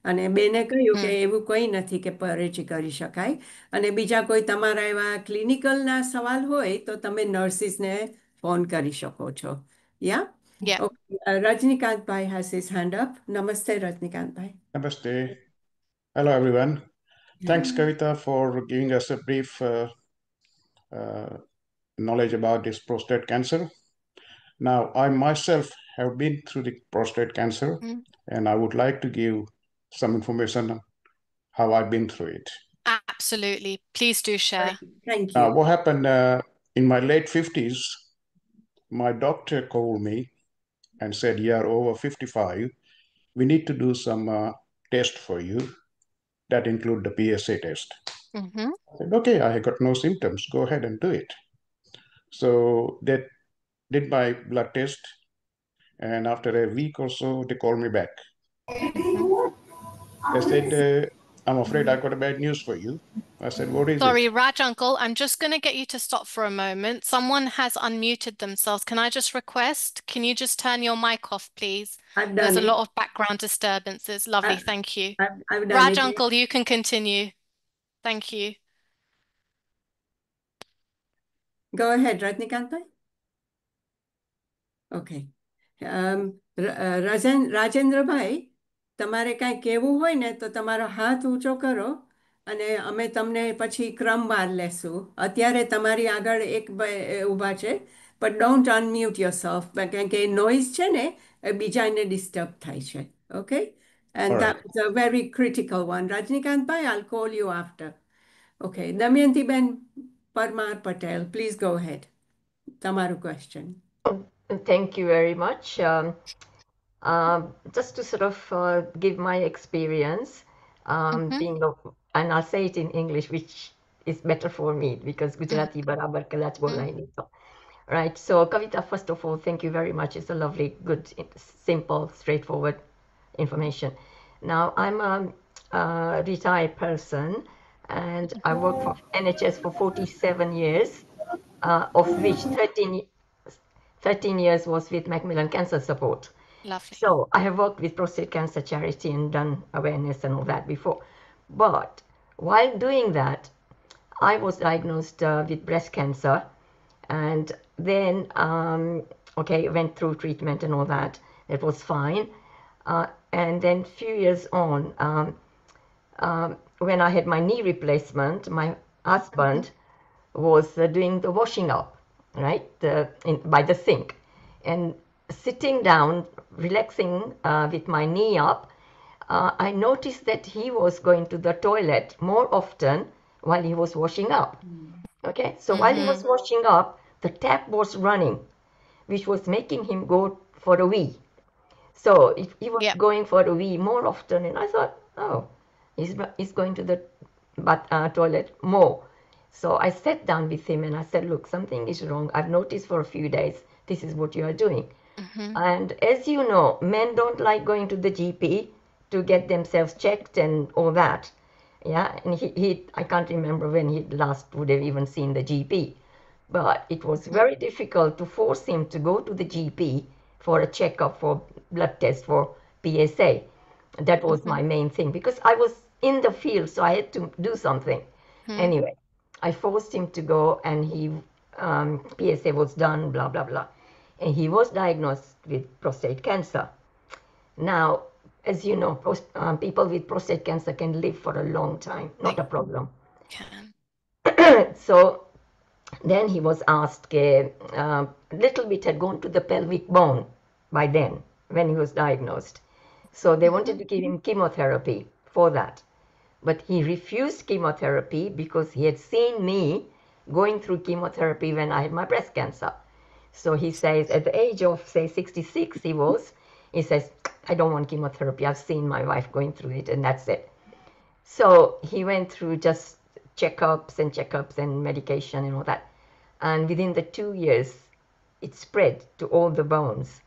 અને બેને કહ્યું કે એવું કોઈ નથી કે પરેજી કરી શકાય અને બીજા કોઈ તમારા એવા ક્લિનિકલના સવાલ હોય તો તમે નર્સિસને ફોન કરી શકો છો. Yeah? Yeah. Okay. Rajnikant Bhai has his hand up. Namaste, Rajnikant Bhai. Namaste. Hello, everyone. Thanks, Kavita, for giving us a brief knowledge about this prostate cancer. Now, I myself have been through the prostate cancer, and I would like to give some information on how I've been through it. Absolutely. Please do share. Thank you. What happened in my late 50s, my doctor called me and said, you're over 55. We need to do some test for you that include the PSA test. I said, okay, I got no symptoms. Go ahead and do it. So they did my blood test. And after a week or so, they called me back. They said, I'm afraid I got a bad news for you. I said, what is it? Sorry, Raj uncle, I'm just going to get you to stop for a moment. Someone has unmuted themselves. Can I just request, can you just turn your mic off, please? I've done There's a it. lot of background disturbances. Lovely, thank you. I've done Raj it. uncle, you can continue. Thank you. Go ahead, Rajnikant Bhai. Okay. Rajendra Bhai, તમારે કાંઈ કહેવું હોય ને તો તમારો હાથ ઊંચો કરો અને અમે તમને પછી ક્રમવાર લેશું. અત્યારે તમારી આગળ એક ઊભા છે, પણ ડોન્ટ અનમ્યુટ યોરસેલ્ફ, કારણ કે નોઇઝ છે ને એ બીજાને ડિસ્ટર્બ થાય છે. Okay, All and right. that's a very critical one. Rajnikantbhai, I'll call you after. Okay, Damayantiben Parmar Patel, please go ahead. Tamaru question. Thank you very much. Just to sort of give my experience, being and I'll say it in English, which is better for me because Gujarati barabar kadaચ બોલાય નહીં તો. Right. So, Kavita, first of all, thank you very much. It's a lovely, good, simple, straightforward information. Now, I'm a retired person and I worked for NHS for 47 years, of which 13 years was with Macmillan Cancer Support. Lovely. So I have worked with prostate cancer charity and done awareness and all that before. But while doing that, I was diagnosed with breast cancer, and then went through treatment and all that. It was fine. And then few years on, when I had my knee replacement, my husband was doing the washing up, right, by the sink, and sitting down, relaxing with my knee up, I noticed that he was going to the toilet more often while he was washing up. Okay, so while he was washing up, the tap was running, which was making him go for a wee. So he was going for a wee more often, and I thought, oh, he's going to the toilet more. So I sat down with him and I said, look, something is wrong. I've noticed for a few days, this is what you are doing. And as you know, men don't like going to the GP to get themselves checked and all that. Yeah, and I can't remember when he last would have even seen the GP. But it was very difficult to force him to go to the GP for a checkup, for blood test, for PSA. That was my main thing because I was in the field, so I had to do something. Anyway, I forced him to go, and he PSA was done, blah, blah, blah. And he was diagnosed with prostate cancer. Now, as you know, people with prostate cancer can live for a long time, not a problem. So then he was asked, little bit had gone to the pelvic bone by then, when he was diagnosed. So they wanted to give him chemotherapy for that. But he refused chemotherapy because he had seen me going through chemotherapy when I had my breast cancer. So he says, at the age of, say, 66, he says, I don't want chemotherapy. I've seen my wife going through it, and that's it. So he went through just checkups and medication and all that. And within the 2 years, it spread to all the bones.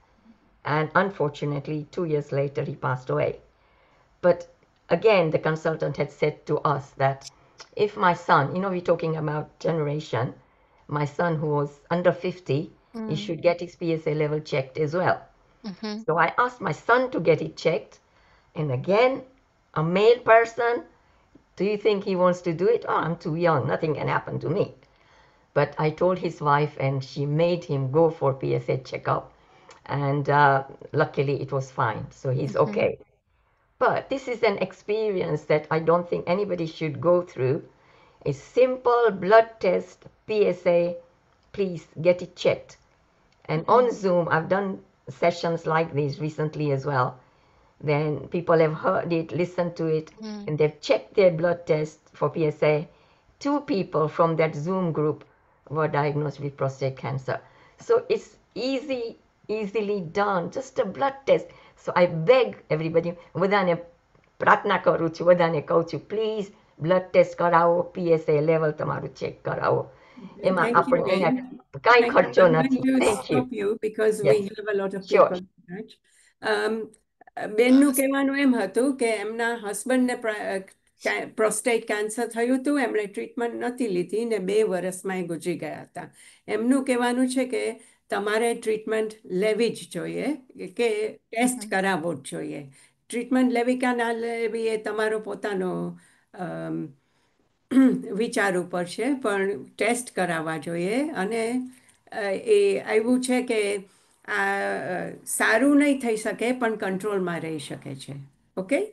And unfortunately, 2 years later, he passed away. But again, the consultant had said to us that if my son, we're talking about generation, my son who was under 50, he should get his PSA level checked as well. So I asked my son to get it checked. And again, a male person, do you think he wants to do it? Oh, I'm too young. Nothing can happen to me. But I told his wife, and she made him go for PSA checkup. And luckily, it was fine. So he's okay. But this is an experience that I don't think anybody should go through. A simple blood test, PSA, please get it checked. And on Zoom, I've done sessions like these recently as well. Then people have heard it, listened to it, and they've checked their blood test for PSA. 2 people from that Zoom group were diagnosed with prostate cancer. So it's easily done, just a blood test. So I beg everybody, બધાને પ્રાર્થના કરું છું, બધાને કહું છું, please blood test કરાવો, PSA level તમારું check કરાવો. એમાં આપણે અહીંયા કાંઈ ખર્ચો નથી. Thank you. Because we have a lot of people. બેનનું કહેવાનું એમ હતું કે એમના હસબન્ડને પ્રોસ્ટેટ કેન્સર થયું હતું, એમણે ટ્રીટમેન્ટ નહોતી લીધી ને 2 વર્ષમાં એ ગુજરી ગયા હતા. એમનું કહેવાનું છે કે તમારે ટ્રીટમેન્ટ લેવી જ જોઈએ, કે ટેસ્ટ કરાવવો જ જોઈએ. ટ્રીટમેન્ટ લેવી કે ના લેવી એ તમારો પોતાનો વિચાર ઉપર છે, પણ ટેસ્ટ કરાવવા જોઈએ. અને એ આવ્યું છે કે આ સારું નહીં થઈ શકે, પણ કંટ્રોલમાં રહી શકે છે. Okay?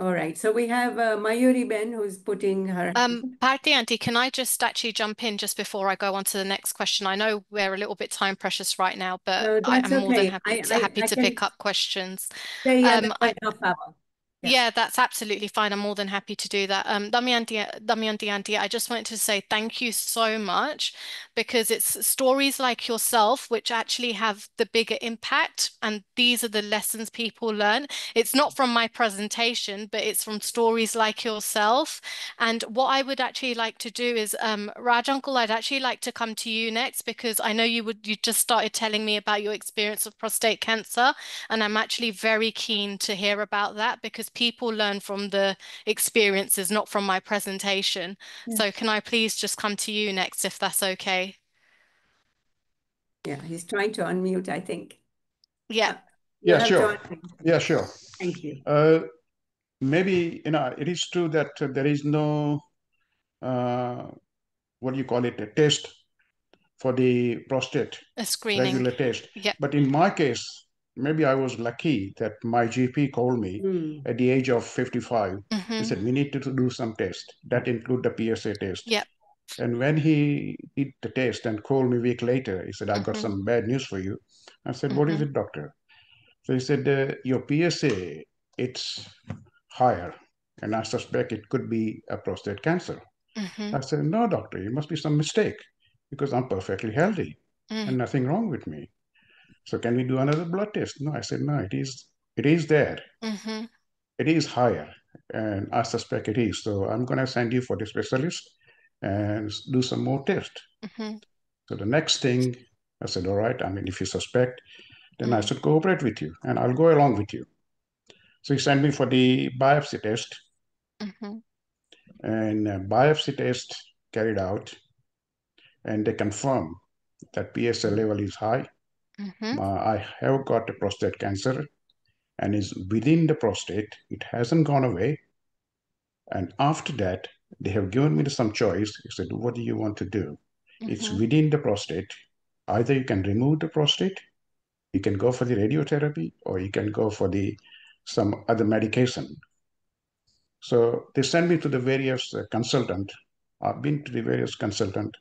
All right. So we have Mayuri Ben who's putting her. Bharti Aunty, can I just actually jump in just before I go on to the next question? I know we're a little bit time precious right now, but No, that's I'm more than okay. happy I to can pick up questions. stay at the I, half hour. Yeah. Yeah, that's absolutely fine. I'm more than happy to do that. Damayanti Aunty, I just wanted to say thank you so much because it's stories like yourself which actually have the bigger impact, and these are the lessons people learn. It's not from my presentation, but it's from stories like yourself. And what I would actually like to do is, Raj Uncle, I'd actually like to come to you next because I know you just started telling me about your experience of prostate cancer. And I'm actually very keen to hear about that because people learn from the experiences, not from my presentation. Yeah. So can I please just come to you next, if that's okay? Yeah, he's trying to unmute, I think. Yeah. You Yeah, have to sure. unmute. Yeah, sure. Thank you. Maybe, it is true that there is no, what do you call it, a test for the prostate, A screening. regular test. Yeah. But in my case, maybe I was lucky that my GP called me at the age of 55. He said, we need to do some test. That include the PSA test. Yeah. And when he did the test and called me a week later, he said, I got some bad news for you. I said, what is it, doctor? So he said, your PSA, it's higher. And I suspect it could be a prostate cancer. I said, no, doctor, it must be some mistake because I'm perfectly healthy and nothing wrong with me. So can we do another blood test? No, I said, no, it is there. It is higher. And I suspect it is. So I'm going to send you for the specialist and do some more tests. So the next thing, I said, all right, I mean, if you suspect, then I should cooperate with you and I'll go along with you. So he sent me for the biopsy test. And biopsy test carried out, and they confirm that PSA level is high. I have got a prostate cancer and is within the prostate. It hasn't gone away. And after that, they have given me some choice. He said, what do you want to do? It's within the prostate. Either you can remove the prostate, you can go for the radiotherapy, or you can go for some other medication. So they sent me to the various consultant. I've been to the various consultant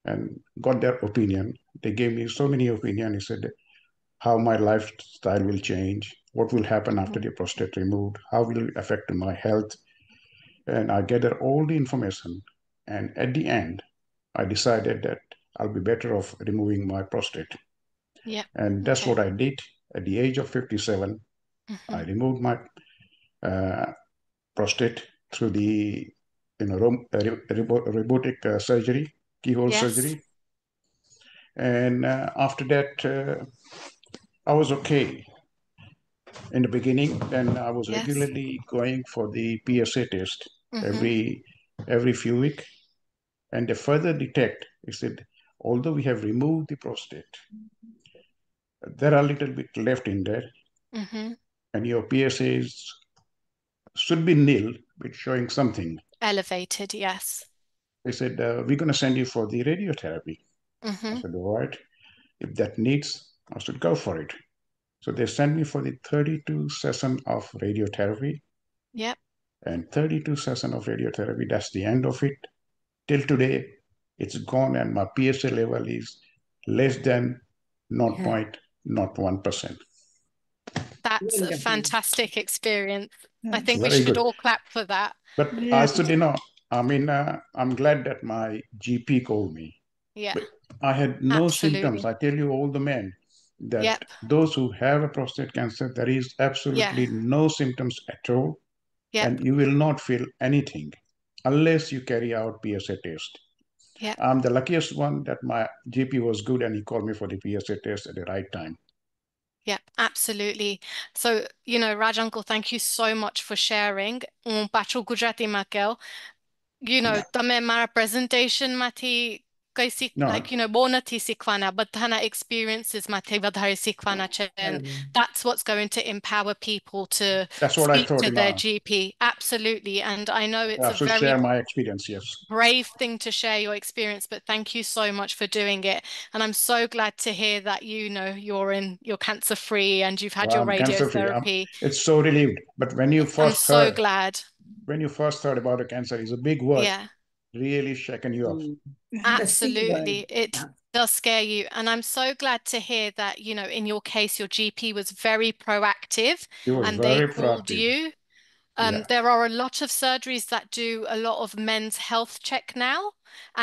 and got their opinion. They gave me so many opinions. He said how my lifestyle will change, what will happen after the prostate removed, how will it affect my health. And I gathered all the information. And at the end, I decided that I'll be better off removing my prostate. Yeah. And that's what I did at the age of 57. I removed my prostate through the robotic surgery, keyhole surgery. And after that, I was okay in the beginning. And I was regularly going for the PSA test every few weeks. And they further detect, they said, although we have removed the prostate, there are a little bit left in there. And your PSAs should be nil, but showing something. Elevated, yes. They said, we're going to send you for the radiotherapy. I said, all right, if that needs, I should go for it. So they sent me for the 32 session of radiotherapy. Yep. And 32 session of radiotherapy, that's the end of it. Till today, it's gone and my PSA level is less than 0.01%. That's a fantastic experience. I think we Very should good. all clap for that. But I should, I mean, I'm glad that my GP called me. Yeah. But I had no Absolutely. symptoms. I tell you, all the men, that Yep. those who have a prostate cancer, there is absolutely no symptoms at all. Yep. And you will not feel anything unless you carry out PSA test. Yep. I'm the luckiest one that my GP was good and he called me for the PSA test at the right time. Yeah, absolutely. So, Raj Uncle, thank you so much for sharing. Pacho Gujarati માં કહો. તમે મારા presentation માંથી કઈ No, like બહુ નથી શીખવાના બધાના experiences માંથી વધારે શીખવાના છે and that's what's going to empower people to that's what I speak thought. to their GP. Absolutely. And I know I it's have a to very share my experience. Yes. brave thing to share your experience, but thank you so much for doing it. And I'm so glad to hear that you're cancer free and you've had your I'm cancer free. radiotherapy. It's so relieved. But when you I'm first so heard, glad. when you first heard about a cancer, is a big word. Yeah. Really shaken you up. The C Absolutely. word. It does scare you. And I'm so glad to hear that, in your case, your GP was very proactive He was and they very called proactive. you. Yeah. There are a lot of surgeries that do a lot of men's health check now.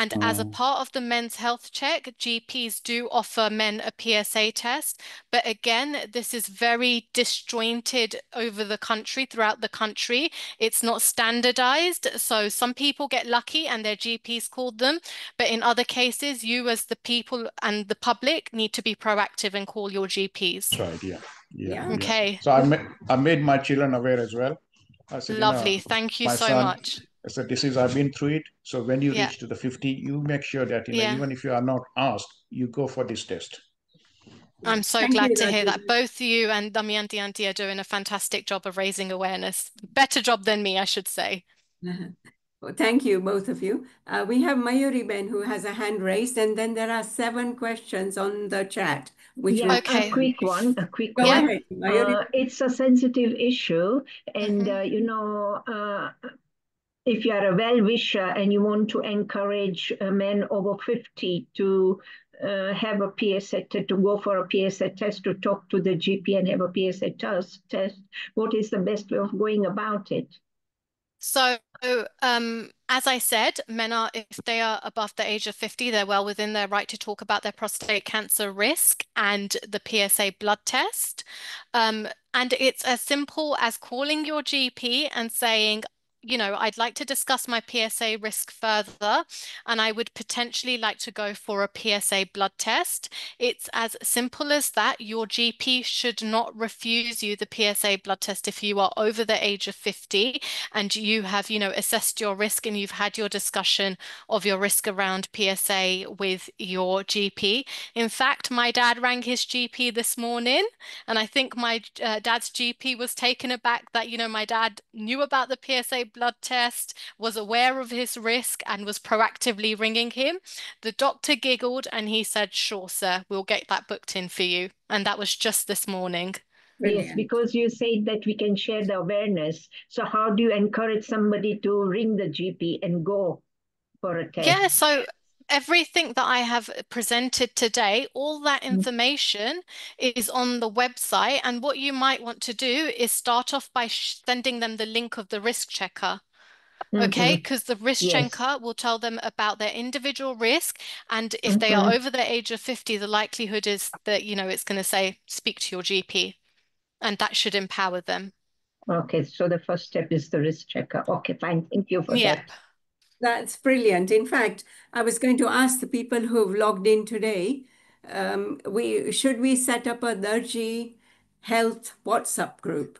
And as a part of the men's health check, GPs do offer men a PSA test. But again, this is very disjointed over the country, throughout the country. It's not standardized. So some people get lucky and their GPs called them. But in other cases, you as the people and the public need to be proactive and call your GPs. That's right. Yeah. Yeah. Yeah. Okay. So I made my children aware as well. I said, Lovely. Thank you my so son, much. I said, this is, I've been through it. So when you Yeah. reach to the 50, you make sure that, Yeah. even if you are not asked, you go for this test. I'm so Thank glad you, to hear Raju. that. Both you and Damayanti Auntie are doing a fantastic job of raising awareness. Better job than me, I should say. Well, thank you, both of you. We have Mayuri Ben who has a hand raised, and then there are 7 questions on the chat, which Yeah, will Okay. a quick one. go Yeah. ahead, Mayuri. It's a sensitive issue, and if you are a well-wisher and you want to encourage men over 50 to have a PSA to go for a PSA test, to talk to the GP and have a PSA test, what is the best way of going about it? So, as I said, men are, if they are above the age of 50, they're well within their right to talk about their prostate cancer risk and the PSA blood test. And it's as simple as calling your GP and saying, I'd like to discuss my PSA risk further, and I would potentially like to go for a PSA blood test. It's as simple as that. Your GP should not refuse you the PSA blood test if you are over the age of 50 and you have, assessed your risk and you've had your discussion of your risk around PSA with your GP. In fact, my dad rang his GP this morning, and I think my dad's GP was taken aback that, my dad knew about the PSA blood test, was aware of his risk, and was proactively ringing him. The doctor giggled and he said, "Sure, sir, we'll get that booked in for you." And that was just this morning. Yes, Brilliant. because you said that we can share the awareness. So how do you encourage somebody to ring the GP and go for a test? Yeah, so everything that I have presented today, all that information is on the website. And what you might want to do is start off by sending them the link of the risk checker. Okay, because the risk Yes. checker will tell them about their individual risk. And if they are over the age of 50, the likelihood is that, it's going to say, speak to your GP. And that should empower them. Okay, so the first step is the risk checker. Okay, fine. Thank you for Yep. that. That's brilliant. In fact, I was going to ask the people who've logged in today, should we set up a Darji health WhatsApp group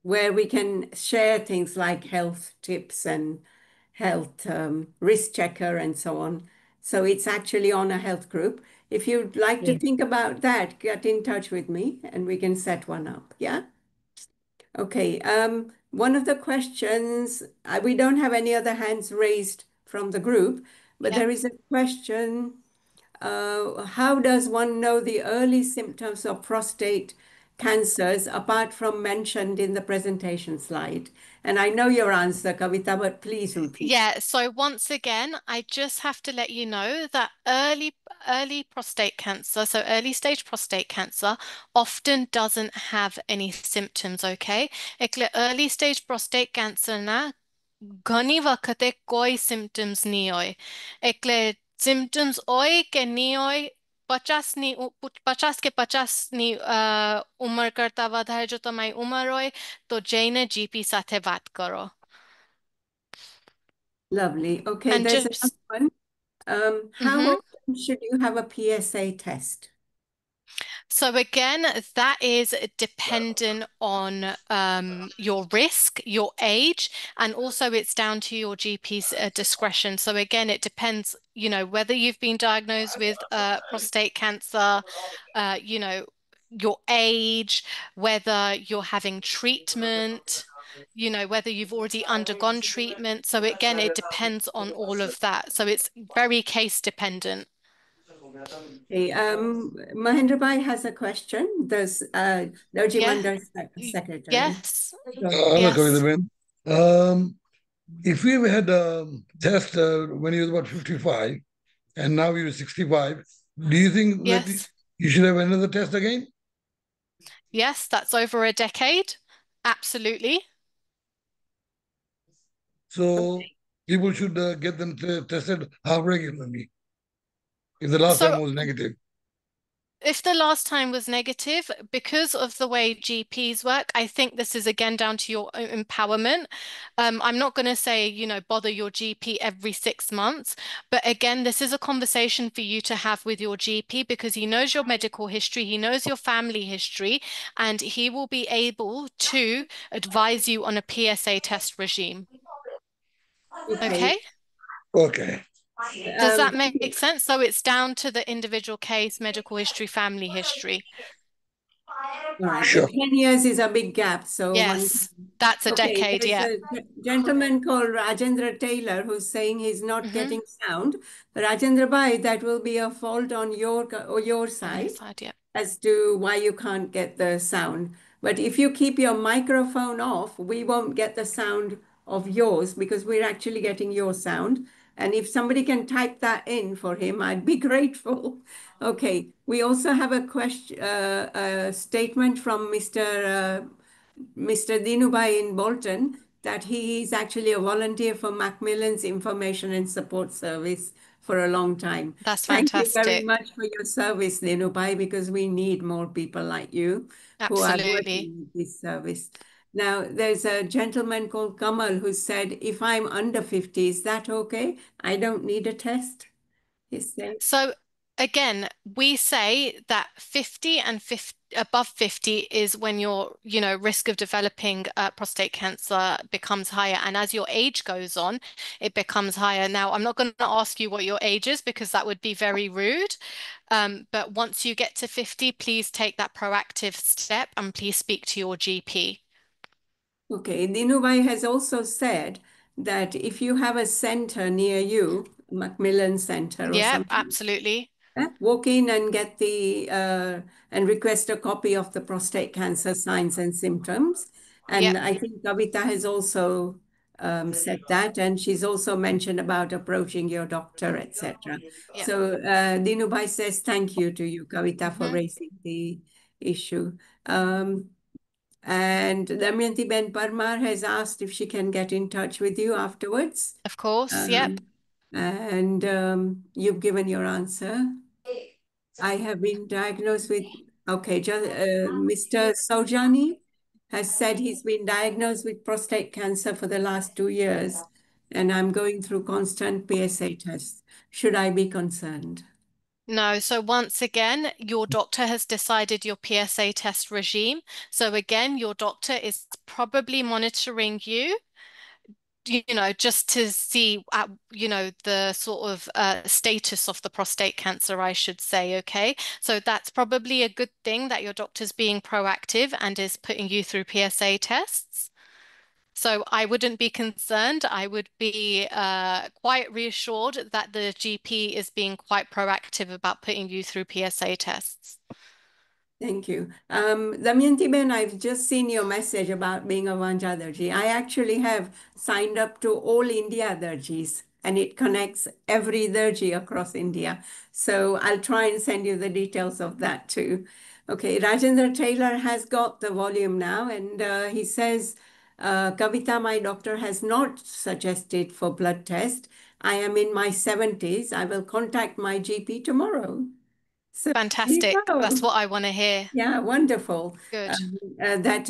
where we can share things like health tips and health risk checker and so on. So it's actually on a health group. If you'd like to Yeah. think about that, get in touch with me and we can set one up. Yeah? Okay. One of the questions, we don't have any other hands raised from the group, but Yeah. there is a question. How does one know the early symptoms of prostate cancers apart from mentioned in the presentation slide? And I know your answer, Kavita, but please repeat. Yeah, so once again, I just have to let you know that early prostate cancer, so early stage prostate cancer, often doesn't have any symptoms, okay? એટલે early stage prostate cancer ના ઘણી વખતે કોઈ symptoms નહીં હોય. એટલે symptoms હોય કે નહીં હોય, 50 કે 50ની ઉંમર કરતા વધારે જો તમારી ઉંમર હોય તો જઈને GP સાથે વાત કરો. Lovely. Okay, And there's just another one. How often should you have a PSA test? So again, that is dependent on your risk, your age, and also it's down to your GP's discretion. So again, it depends, whether you've been diagnosed with prostate cancer, your age, whether you're having treatment, whether you've already undergone treatment. So again, it depends on all of that. So it's very case dependent. Okay, Mahendra Bhai has a question. There's Darji Yeah. Mandar's secretary. Yes. Hello, Yes. Kavita. If you had a test when you was about 55 and now you're 65, do you think that Yes. you should have another test again? Yes, that's over a decade. Absolutely. So people should get them tested how regularly if the last time So was negative. if the last time was negative, because of the way GPs work, I think this is again down to your own empowerment. I'm not going to say, bother your GP every 6 months, but again, this is a conversation for you to have with your GP because he knows your medical history, he knows your family history, and he will be able to advise you on a PSA test regime. Okay. Okay? Okay. Does that make sense? So it's down to the individual case, medical history, family history. All right, Sure. but 10 years is a big gap. So Yes, that's a okay, decade, there's yeah. a gentleman called Rajendra Taylor who's saying he's not getting sound. Rajendra Bhai, that will be a fault on your On side your side, yeah. as to why you can't get the sound. But if you keep your microphone off, we won't get the sound of yours because we're actually getting your sound. And if somebody can type that in for him, I'd be grateful. Okay, we also have a question, a statement from Mr. Dinubai in Bolton that he is actually a volunteer for Macmillan's Information and Support Service for a long time. That's Thank you very fantastic. much for your service, Dinubai, because we need more people like you who are Absolutely. working with this service. Now, there's a gentleman called Kamal who said, if I'm under 50, is that okay? I don't need a test, he said. So again, we say that 50 and 50, above 50 is when your, risk of developing prostate cancer becomes higher. And as your age goes on, it becomes higher. Now, I'm not going to ask you what your age is because that would be very rude. But once you get to 50, please take that proactive step and please speak to your GP. Okay, Dinubai has also said that if you have a center near you, Macmillan Center or Yeah, something, absolutely. walk in and get and request a copy of the prostate cancer signs and symptoms. And Yep, I think Kavita has also said that, and she's also mentioned about approaching your doctor, etc. yep. So Dinubai says thank you to you, Kavita, for raising the issue. And Damayanti Ben Parmar has asked if she can get in touch with you afterwards. Of course, yep. And you've given your answer. I have been diagnosed with, okay, Mr. Saujani has said he's been diagnosed with prostate cancer for the last 2 years, and I'm going through constant PSA tests. Should I be concerned? No, so once again, your doctor has decided your PSA test regime. So again, your doctor is probably monitoring you, just to see the sort of status of the prostate cancer, I should say, okay? So that's probably a good thing that your doctor's being proactive and is putting you through PSA tests. So I wouldn't be concerned. I would be quite reassured that the GP is being quite proactive about putting you through PSA tests. Thank you. Damayanti Ben, I've just seen your message about being a Vanja Darji. I actually have signed up to All India Darjis, and it connects every Darji across India. So I'll try and send you the details of that too. Okay, Rajendra Taylor has got the volume now, and he says, Kavita, my doctor has not suggested for blood test. I am in my 70s. I will contact my GP tomorrow. So there you Fantastic. That's go. what I want to hear. Yeah, wonderful. Good. That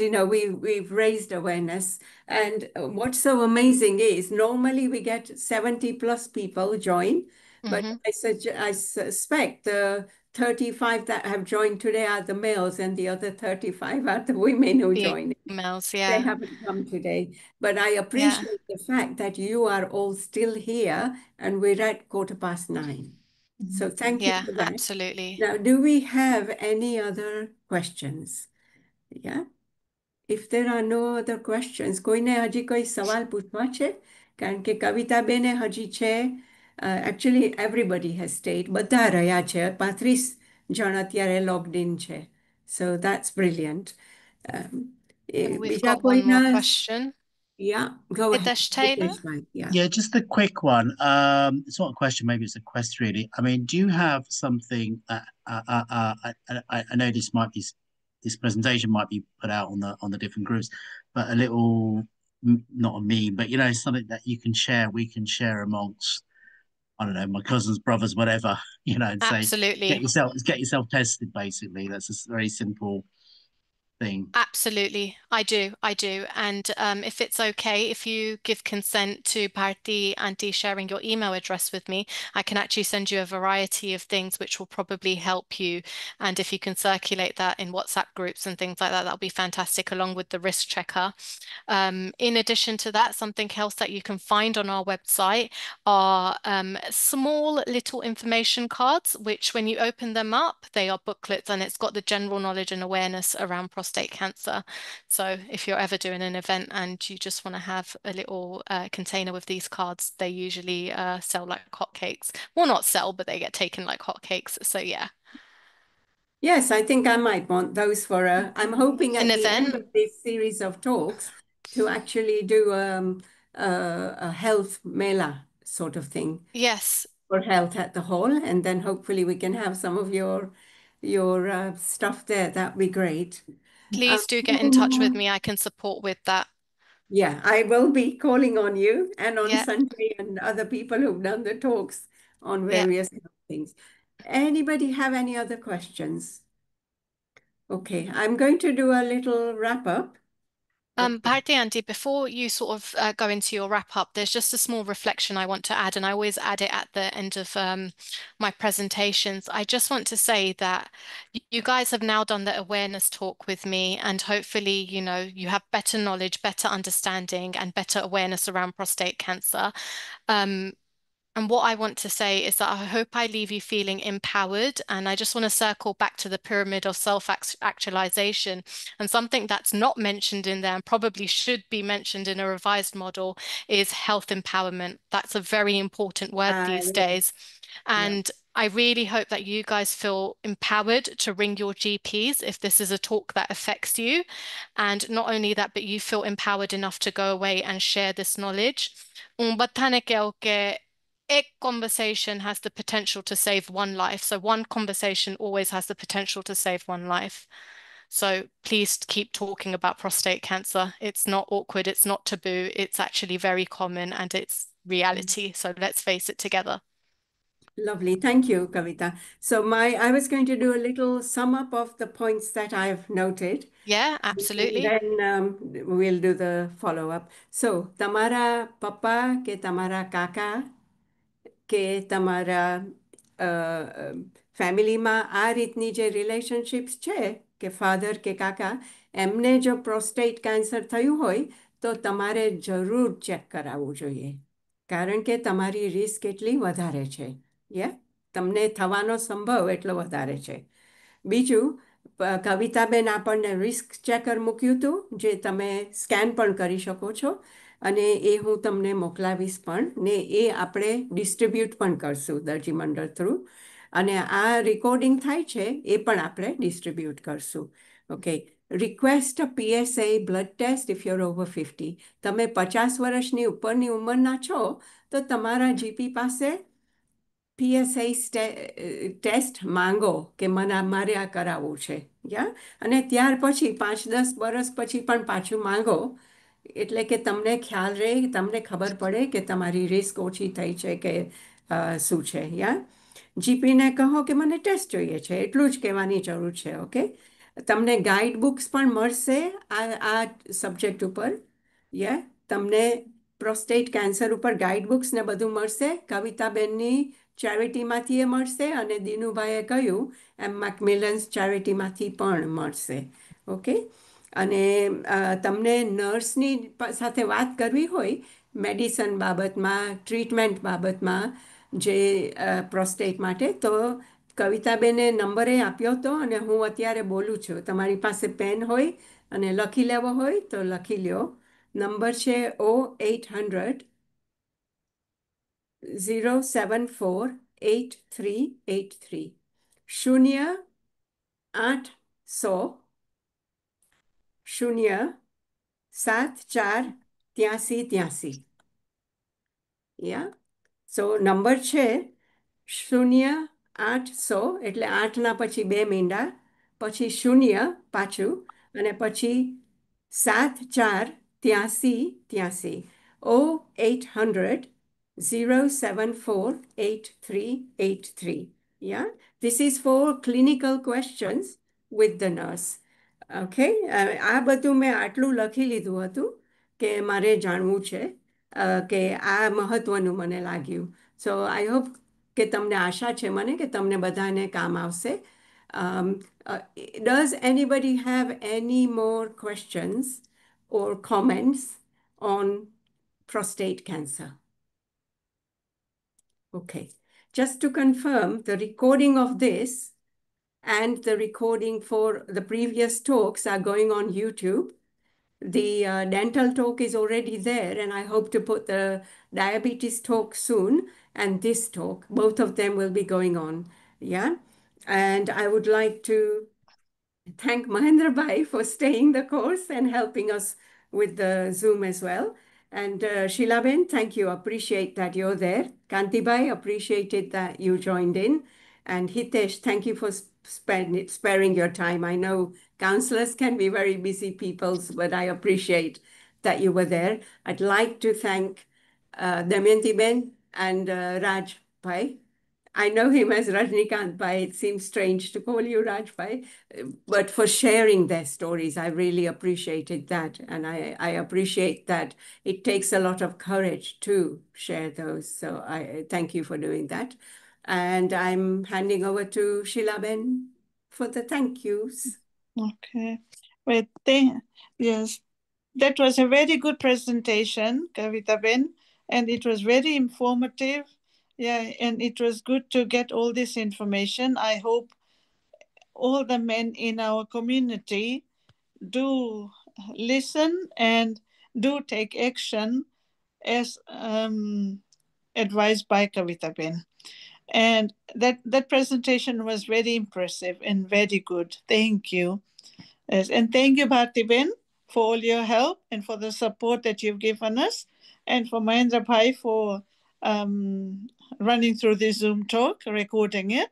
we've raised awareness, and what's so amazing is normally we get 70 plus people join, but Hmm. I suspect the 35 that have joined today are the males, and the other 35 are the women who joined. Females, They yeah. haven't come today. But I Yeah. appreciate the fact that you are all still here and we're at 9:15. So thank you Yeah, for that. absolutely. Now, do we have any other questions? Yeah. If there are no other questions, કોઈને હજી કોઈ સવાલ પૂછવા છે? કારણ કે કવિતાબેને હજી છે. Actually, everybody has stayed. બધા રહ્યા છે. 35 જણ અત્યારે logged in છે. So that's brilliant. We've બીજા got one more કોઈના? question. Yeah, go ahead. Hitesh Taylor? Yeah. Yeah, just a quick one. It's not a question, maybe it's a quest, really. I mean, do you have something that I know this presentation might be put out on the different groups, but a little, not a meme, but you know, something that you can share, we can share amongst, I don't know, my cousins, brothers, whatever, you know, and say, Absolutely. get yourself tested, basically. That's a very simple thing. Absolutely. I do. And if it's okay, if you give consent to Bharti Auntie sharing your email address with me, I can actually send you a variety of things which will probably help you. And if you can circulate that in WhatsApp groups and things like that, that'll be fantastic, along with the risk checker. In addition to that, something else that you can find on our website are small little information cards, which when you open them up, they are booklets and it's got the general knowledge and awareness around prostate cancer. So if you're ever doing an event and you just want to have a little container with these cards, they usually sell like hotcakes. Well, not sell, but they get taken like hotcakes. So yeah. Yes, I think I might want those for I'm hoping An at the end event. of this series of talks to actually do a health mela sort of thing Yes. for health at the hall, and then hopefully we can have some of your stuff there. That'd be great. Please do get in touch with me. I can support with that. Yeah, I will be calling on you and on Yeah. Sanjay and other people who've done the talks on Yeah. various things. Anybody have any other questions? Okay, I'm going to do a little wrap up. Bharti Auntie, before you sort of go into your wrap up, there's just a small reflection I want to add, and I always add it at the end of my presentations. I just want to say that you guys have now done the awareness talk with me, and hopefully, you know, you have better knowledge, better understanding, and better awareness around prostate cancer. And what I want to say is that I hope I leave you feeling empowered. And I just want to circle back to the pyramid of self-actualization. And something that's not mentioned in there and probably should be mentioned in a revised model is health empowerment. That's a very important word these days. And I really hope that you guys feel empowered to ring your GPs if this is a talk that affects you. And not only that, but you feel empowered enough to go away and share this knowledge. A conversation has the potential to save one life. So one conversation always has the potential to save one life. So please keep talking about prostate cancer. It's not awkward, it's not taboo, it's actually very common and it's reality. So let's face it together. Lovely. Thank you, Kavita. So I was going to do a little sum up of the points that I've noted. Yeah, absolutely. And then we'll do the follow-up. So, tamara papa ke tamara kaka કે તમારા ફેમિલીમાં આ રીતની જે relationships છે કે father કે કાકા એમને જો પ્રોસ્ટેટ કેન્સર થયું હોય તો તમારે જરૂર ચેક કરાવવું જોઈએ કારણ કે તમારી રિસ્ક એટલી વધારે છે તમને થવાનો સંભવ એટલો વધારે છે બીજું કવિતાબેન આપણને રિસ્ક ચેકર મૂક્યું હતું જે તમે સ્કેન પણ કરી શકો છો અને એ હું તમને મોકલાવીશ પણ ને એ આપણે ડિસ્ટ્રીબ્યુટ પણ કરશું દરજી મંડળ થ્રુ અને આ રેકોર્ડિંગ થાય છે એ પણ આપણે ડિસ્ટ્રીબ્યુટ કરશું okay request PSA blood test if you're over 50 તમે 50 વર્ષની ઉપરની ઉંમરના છો તો તમારા જીપી પાસે PSA ટેસ્ટ માંગો કે મારે આ કરાવવું છે અને ત્યાર પછી 5-10 વર્ષ પછી પણ પાછું માંગો એટલે કે તમને ખ્યાલ રહે તમને ખબર પડે કે તમારી રિસ્ક ઓછી થઈ છે કે શું છે જીપીને કહો કે મને ટેસ્ટ જોઈએ છે એટલું જ કહેવાની જરૂર છે ઓકે તમને ગાઈડ બુક્સ પણ મળશે આ સબ્જેક્ટ ઉપર તમને પ્રોસ્ટેટ કેન્સર ઉપર ગાઈડ બુક્સ ને બધું મળશે. કવિતાબેનની ચેરિટીમાંથી એ મળશે અને દિનુભાઈએ કહ્યું એમ મેકમિલન્સ ચેરિટીમાંથી પણ મળશે. ઓકે, અને તમને નર્સની સાથે વાત કરવી હોય મેડિસન બાબતમાં, ટ્રીટમેન્ટ બાબતમાં, જે પ્રોસ્ટેટ માટે, તો કવિતાબેને નંબરે આપ્યો હતો અને હું અત્યારે બોલું છું. તમારી પાસે પેન હોય અને લખી લેવો હોય તો લખી લ્યો. નંબર છે 0800 0748383 0800 યા સો નંબર છે 0800 એટલે 8ના પછી 2 મીંડા, પછી 0 પાછું અને પછી 748383 0800 0748383. Yeah, this is for clinical questions with the nurse. Okay, આ બધું મેં આટલું લખી લીધું હતું કે મારે જાણવું છે, કે આ મહત્વનું મને લાગ્યું. સો આઈ હોપ કે તમને આશા છે મને કે તમને બધાને કામ આવશે. Does anybody have any more questions or comments on prostate cancer? Okay, just to confirm, the recording of this and the recording for the previous talks are going on YouTube. The dental talk is already there, and I hope to put the diabetes talk soon, and this talk, both of them will be going on. Yeah, and I would like to thank Mahendra Bhai for staying the course and helping us with the Zoom as well. And Sheila Ben, thank you. Appreciate that you're there. Kanti Bhai, appreciated that you joined in. And Hitesh, thank you for sparing your time. I know counselors can be very busy people, but I appreciate that you were there. I'd like to thank Damayanti Ben and Raj Bhai. I know him as Rajnikant Bhai. It seems strange to call you Raj Bhai, but for sharing their stories, I really appreciated that. And I appreciate that it takes a lot of courage to share those. So I thank you for doing that. And I'm handing over to Sheila Ben for the thank yous. Okay. Well, yes, that was a very good presentation, Kavita Ben, and it was very informative. Yeah, and it was good to get all this information. I hope all the men in our community do listen and do take action as advised by Kavita Ben. And that presentation was very impressive and very good. Thank you. Yes, and thank you, Bharti Ben, for all your help and for the support that you've given us, and for Mahendra Bhai for running through this Zoom talk, recording it.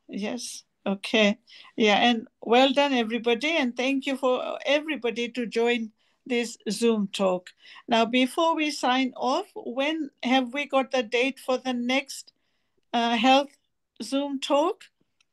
Yes, okay. Yeah, and well done, everybody, and thank you for everybody to join this Zoom talk. Now, before we sign off, when have we got the date for the next health Zoom talk?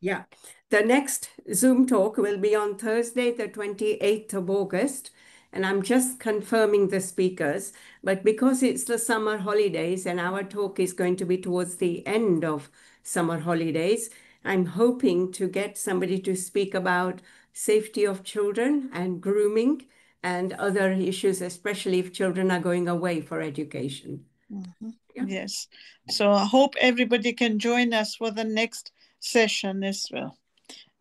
Yeah, the next Zoom talk will be on Thursday, the 28th of August. And I'm just confirming the speakers. But because it's the summer holidays and our talk is going to be towards the end of summer holidays, I'm hoping to get somebody to speak about safety of children and grooming and other issues, especially if children are going away for education. Mm-hmm. Yeah. Yes. So I hope everybody can join us for the next session as well.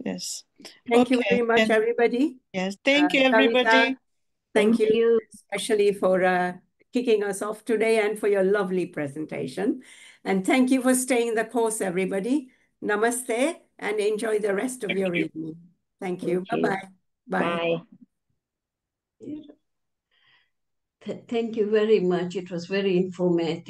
Yes. Thank you very much, everybody. Yes. Thank you, everybody. Kavita, thank you, especially for kicking us off today and for your lovely presentation. And thank you for staying the course, everybody. Namaste and enjoy the rest of your evening. Thank you. Bye-bye. Bye. Thank you very much. It was very informative.